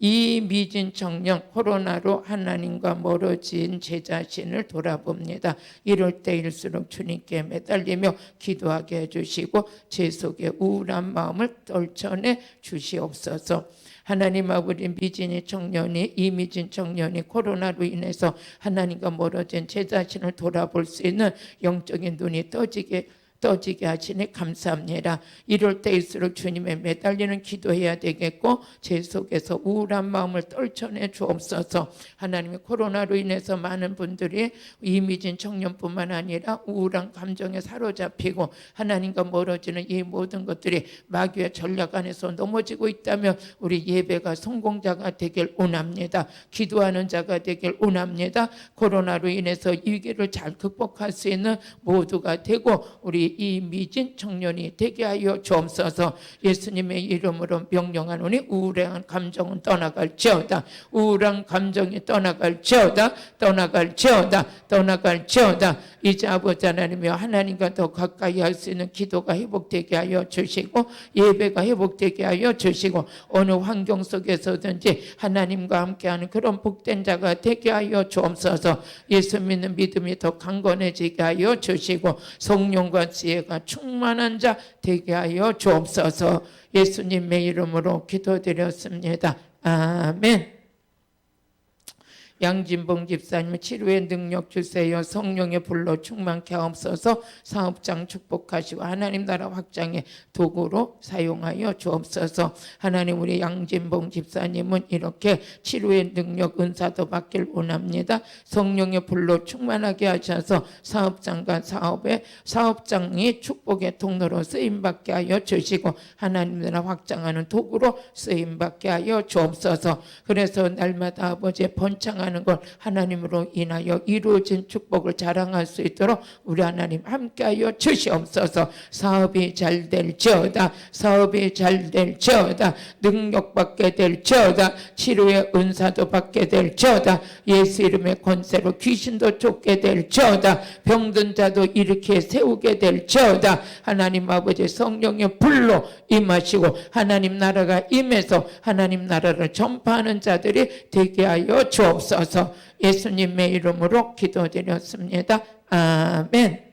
이미진 청년, 코로나로 하나님과 멀어진 제 자신을 돌아봅니다. 이럴 때일수록 주님께 매달리며 기도하게 해주시고 제 속에 우울한 마음을 떨쳐내 주시옵소서. 하나님 아버지, 이미진 청년이 코로나로 인해서 하나님과 멀어진 제 자신을 돌아볼 수 있는 영적인 눈이 떠지게 하시니 감사합니다. 이럴 때일수록 주님의 매달리는 기도해야 되겠고 제 속에서 우울한 마음을 떨쳐내 주옵소서. 하나님의 코로나로 인해서 많은 분들이 이미진 청년뿐만 아니라 우울한 감정에 사로잡히고 하나님과 멀어지는 이 모든 것들이 마귀의 전략 안에서 넘어지고 있다면 우리 예배가 성공자가 되길 원합니다. 기도하는 자가 되길 원합니다. 코로나로 인해서 위기를 잘 극복할 수 있는 모두가 되고 우리 이미진 청년이 되게 하여 주옵소서. 예수님의 이름으로 명령하노니 우울한 감정은 떠나갈지어다, 우울한 감정이 떠나갈지어다, 떠나갈지어다. 이제 아버지 하나님이여, 하나님과 더 가까이 할 수 있는 기도가 회복되게 하여 주시고 예배가 회복되게 하여 주시고 어느 환경 속에서든지 하나님과 함께하는 그런 복된 자가 되게 하여 주옵소서. 예수 믿는 믿음이 더 강건해지게 하여 주시고 성령과 지혜가 충만한 자 되게 하여 주옵소서. 예수님의 이름으로 기도드렸습니다. 아멘. 양진봉 집사님 치료의 능력 주세요. 성령의 불로 충만케 하옵소서. 사업장 축복하시고 하나님 나라 확장의 도구로 사용하여 주옵소서. 하나님 우리 양진봉 집사님은 이렇게 치료의 능력 은사도 받길 원합니다. 성령의 불로 충만하게 하셔서 사업장과 사업장이 축복의 통로로 쓰임받게 하여 주시고 하나님 나라 확장하는 도구로 쓰임받게 하여 주옵소서. 그래서 날마다 아버지의 번창하는 걸 하나님으로 인하여 이루어진 축복을 자랑할 수 있도록 우리 하나님 함께하여 주시옵소서. 사업이 잘 될지어다. 사업이 잘 될지어다. 능력 받게 될지어다. 치료의 은사도 받게 될지어다. 예수 이름의 권세로 귀신도 쫓게 될지어다. 병든 자도 일으켜 세우게 될지어다. 하나님 아버지 성령의 불로 임하시고 하나님 나라가 임해서 하나님 나라를 전파하는 자들이 되게 하여 주옵소서. 예수님의 이름으로 기도드렸습니다. 아멘.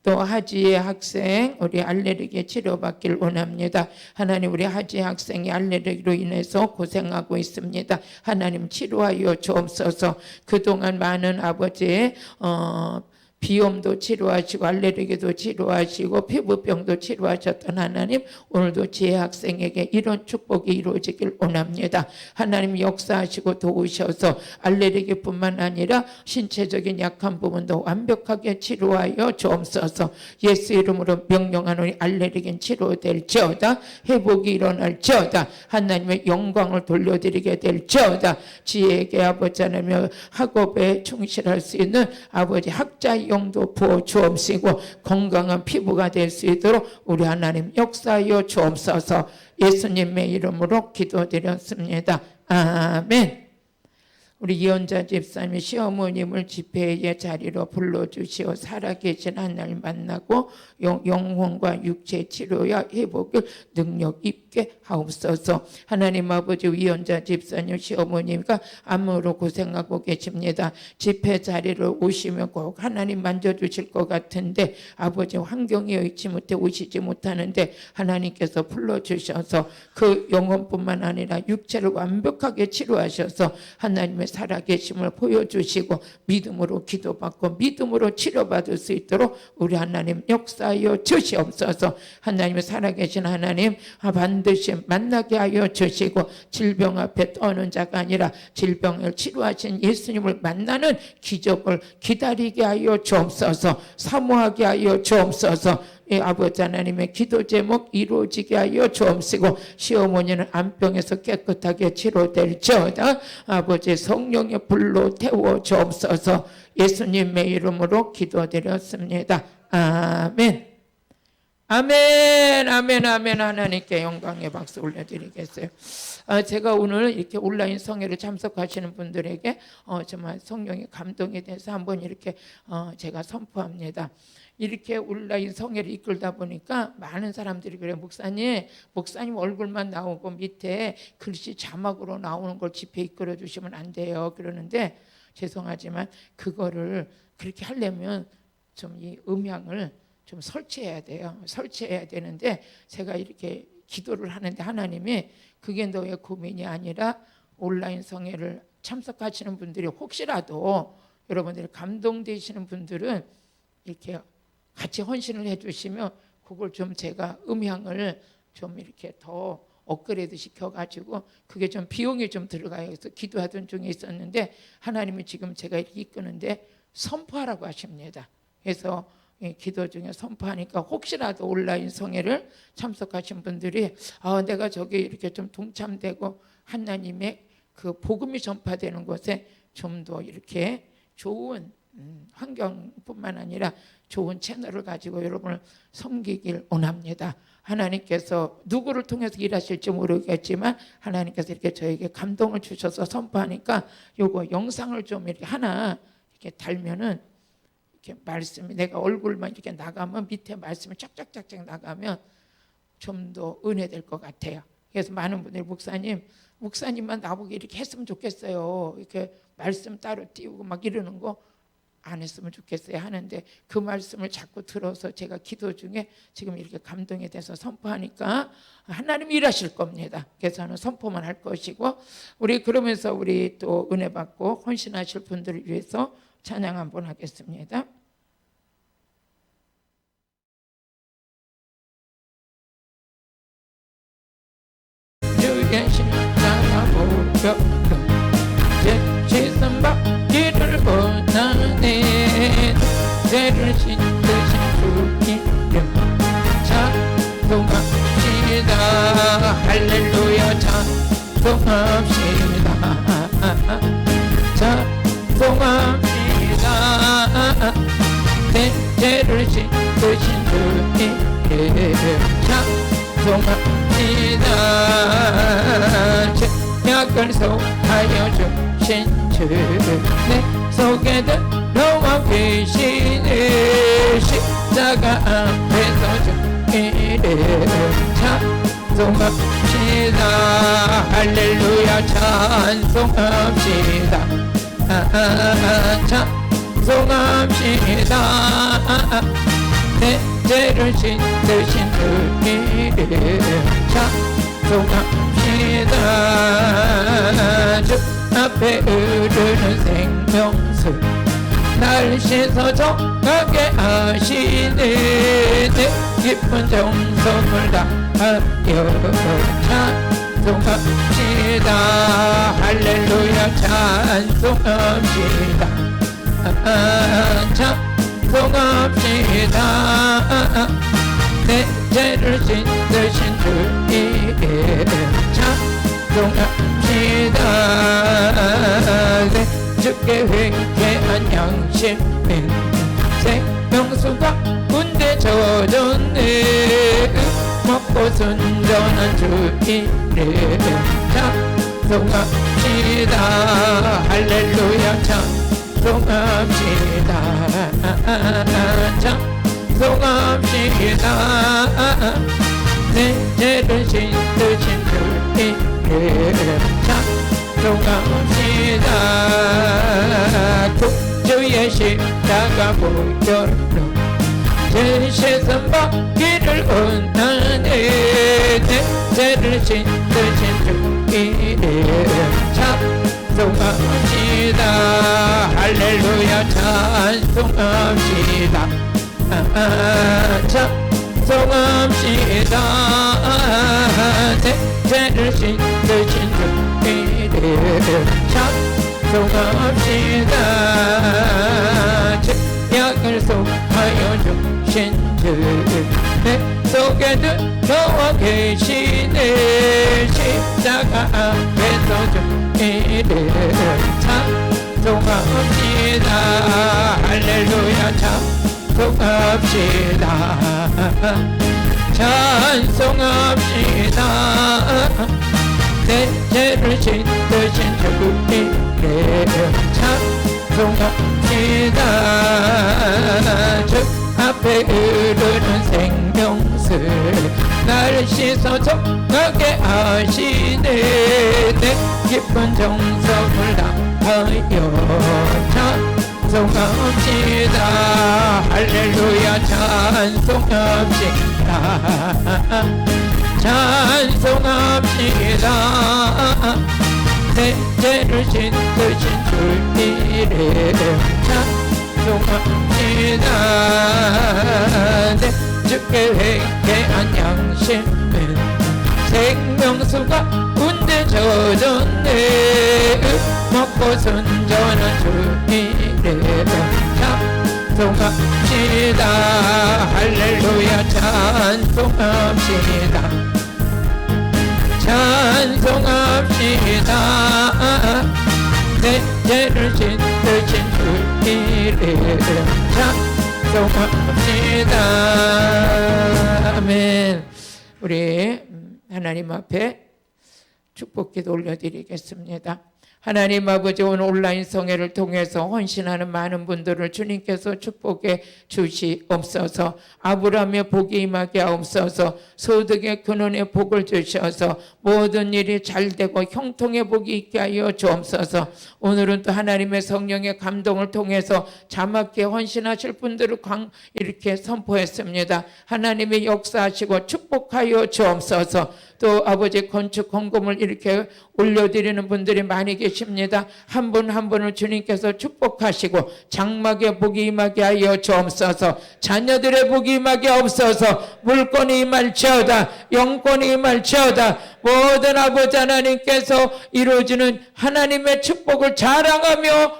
또 하지의 학생 우리 알레르기 치료받길 원합니다. 하나님 우리 하지의 학생이 알레르기로 인해서 고생하고 있습니다. 하나님 치료하여 주옵소서. 그동안 많은 아버지의 비염도 치료하시고 알레르기도 치료하시고 피부병도 치료하셨던 하나님 오늘도 지혜 학생에게 이런 축복이 이루어지길 원합니다. 하나님 역사하시고 도우셔서 알레르기뿐만 아니라 신체적인 약한 부분도 완벽하게 치료하여 주옵소서. 예수 이름으로 명령하노니 알레르기는 치료될지어다. 회복이 일어날지어다. 하나님의 영광을 돌려드리게 될지어다. 지혜에게 아버지 하나님 학업에 충실할 수 있는 아버지 학자 영도 부어 주옵시고 건강한 피부가 될 수 있도록 우리 하나님 역사하여 주옵소서. 예수님의 이름으로 기도드렸습니다. 아멘. 우리 이현자 집사님 시어머님을 집회의 자리로 불러주시어 살아계신 하나님 만나고 영혼과 육체 치료와 회복을 능력 있게 하옵소서. 하나님 아버지 이현자 집사님 시어머니가 암으로 고생하고 계십니다. 집회 자리를 오시면 꼭 하나님 만져주실 것 같은데 아버지 환경이 여의치 못해 오시지 못하는데 하나님께서 불러주셔서 그 영혼뿐만 아니라 육체를 완벽하게 치료하셔서 하나님의 살아계심을 보여주시고 믿음으로 기도받고 믿음으로 치료받을 수 있도록 우리 하나님 역사하여 주시옵소서. 하나님의 살아계신 하나님 반드시 만나게 하여 주시고 질병 앞에 떠는 자가 아니라 질병을 치료하신 예수님을 만나는 기적을 기다리게 하여 주옵소서. 사모하게 하여 주옵소서. 아버지 하나님의 기도 제목 이루어지게 하여 주옵시고 시어머니는 암병에서 깨끗하게 치료될지어다. 아버지 성령의 불로 태워 주옵소서. 예수님의 이름으로 기도드렸습니다. 아멘. 아멘. 아멘. 아멘. 하나님께 영광의 박수 올려드리겠어요. 제가 오늘 이렇게 온라인 성회를 참석하시는 분들에게 정말 성령의 감동에 대해서 한번 이렇게 제가 선포합니다. 이렇게 온라인 성회를 이끌다 보니까 많은 사람들이 그래요. 목사님 얼굴만 나오고 밑에 글씨 자막으로 나오는 걸 집회 이끌어 주시면 안 돼요. 그러는데 죄송하지만 그거를 그렇게 하려면 좀 이 음향을 좀 설치해야 돼요. 설치해야 되는데 제가 이렇게 기도를 하는데 하나님이 그게 너의 고민이 아니라 온라인 성회를 참석하시는 분들이 혹시라도 여러분들이 감동되시는 분들은 이렇게 같이 헌신을 해주시면 그걸 좀 제가 음향을 좀 이렇게 더 업그레이드 시켜가지고 그게 좀 비용이 좀 들어가요. 그래서 기도하던 중에 있었는데 하나님이 지금 제가 이렇게 이끄는데 선포하라고 하십니다. 그래서 기도 중에 선포하니까 혹시라도 온라인 성회를 참석하신 분들이 내가 저기 이렇게 좀 동참되고 하나님의 그 복음이 전파되는 곳에 좀 더 이렇게 좋은 환경뿐만 아니라 좋은 채널을 가지고 여러분을 섬기길 원합니다. 하나님께서 누구를 통해서 일하실지 모르겠지만 하나님께서 이렇게 저에게 감동을 주셔서 선포하니까 요거 영상을 좀 이렇게 하나 이렇게 달면은 이렇게 말씀이 내가 얼굴만 이렇게 나가면 밑에 말씀이 쫙쫙쫙쫙 나가면 좀 더 은혜될 것 같아요. 그래서 많은 분들이 목사님만 나보고 이렇게 했으면 좋겠어요. 이렇게 말씀 따로 띄우고 막 이러는 거 안 했으면 좋겠어요 하는데 그 말씀을 자꾸 들어서 제가 기도 중에 지금 이렇게 감동에 대해서 선포하니까 하나님 일하실 겁니다. 그래서 저는 선포만 할 것이고, 우리 그러면서 우리 또 은혜 받고 헌신하실 분들을 위해서 찬양 한번 하겠습니다. 주의 십자가 보혈로 제 죄선 받기를 원하네. 죄를 씻으신 주 이름 찬송합시다. 할렐루야 찬송합시다. 찬송합시다. 내 죄를 씻으신 주 이름 찬송합시다. 약을 소하여 주신 주 내 속에 들어와 계시네. 십자가 앞에서 주 이름 찬송합시다. 할렐루야 찬송합시다. 찬송합시다. 내 죄를 씻으신 주 이름 찬송합시다. 주 앞에 흐르는 생명수 날 씻어 정하게 하시네. 내 깊은 정성을 다하여 찬송합시다. 할렐루야 찬송합시다. 찬송합시다. 내 죄를 씻으신 주 이름 찬송합시다. 내 주께 회개한 양심은 생명수가 군대 젖었네. 먹고 순전한 주 이름 찬송합시다. 할렐루야 찬송합시다. 찬송합시다. 내 죄를 씻으신 주 이름 찬송합시다. 구주의 십자가 보혈로 제 세상 받기를 원하네. 내 죄를 씻으신 주 이름 찬송합시다. 할렐루야 찬송합시다. 찬송합시다. 내 죄를 씻으신 주 이름 찬송합시다. 약을 소하여 주신 주 내 속에 들어와 계시네. 십자가 앞에서 주 이름 찬송합시다. 할렐루야 찬송합시다. 찬송합시다. 내 죄를 씻으신 주 이름 찬송합시다. 주 앞에 흐르는 생명수 날 씻어 정하게 하시네. 내 깊은 정성을 다하여 찬송합시다. 할렐루야 찬송합시다. 찬송합시다. 내 죄를 씻으신 주 이름 찬송합시다. 내 주께 회개한 양심은 생명수가 군대 젖었네. 먹고 순전한 주 이름 찬송합시다. 할렐루야 찬송합시다. 찬송합시다. 내 죄를 씻으신 주 이름 찬송합시다. 아멘. 우리 하나님 앞에 축복기도 올려드리겠습니다. 하나님 아버지, 오늘 온라인 성회를 통해서 헌신하는 많은 분들을 주님께서 축복해 주시옵소서. 아브라함의 복이 임하게 하옵소서. 소득의 근원의 복을 주셔서 모든 일이 잘되고 형통의 복이 있게 하여 주옵소서. 오늘은 또 하나님의 성령의 감동을 통해서 자막게 헌신하실 분들을 이렇게 선포했습니다. 하나님의 역사하시고 축복하여 주옵소서. 또 아버지 건축 헌금을 이렇게 올려드리는 분들이 많이 계십니다. 한 분 한 분을 주님께서 축복하시고 장막의 복이 임하게 하여 주옵소서. 자녀들의 복이 임하게 없어서 물건이 임할지어다, 영권이 임할지어다. 모든 아버지 하나님께서 이루어지는 하나님의 축복을 자랑하며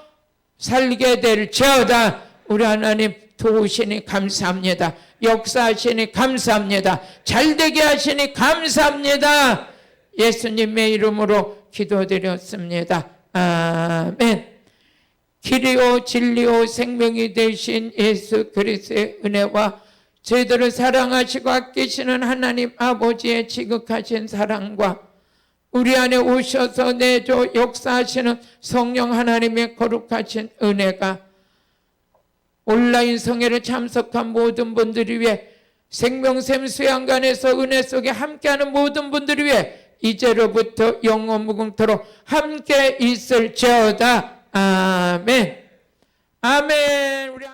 살게 될지어다. 우리 하나님 도우시니 감사합니다. 역사하시니 감사합니다. 잘되게 하시니 감사합니다. 예수님의 이름으로 기도드렸습니다. 아멘. 길이요 진리요 생명이 되신 예수 그리스도의 은혜와 저희들을 사랑하시고 아끼시는 하나님 아버지의 지극하신 사랑과 우리 안에 오셔서 내조 역사하시는 성령 하나님의 거룩하신 은혜가 온라인 성회를 참석한 모든 분들을 위해 생명샘 수양관에서 은혜 속에 함께하는 모든 분들을 위해 이제로부터 영원 무궁토록 함께 있을지어다. 아멘. 아멘. 우리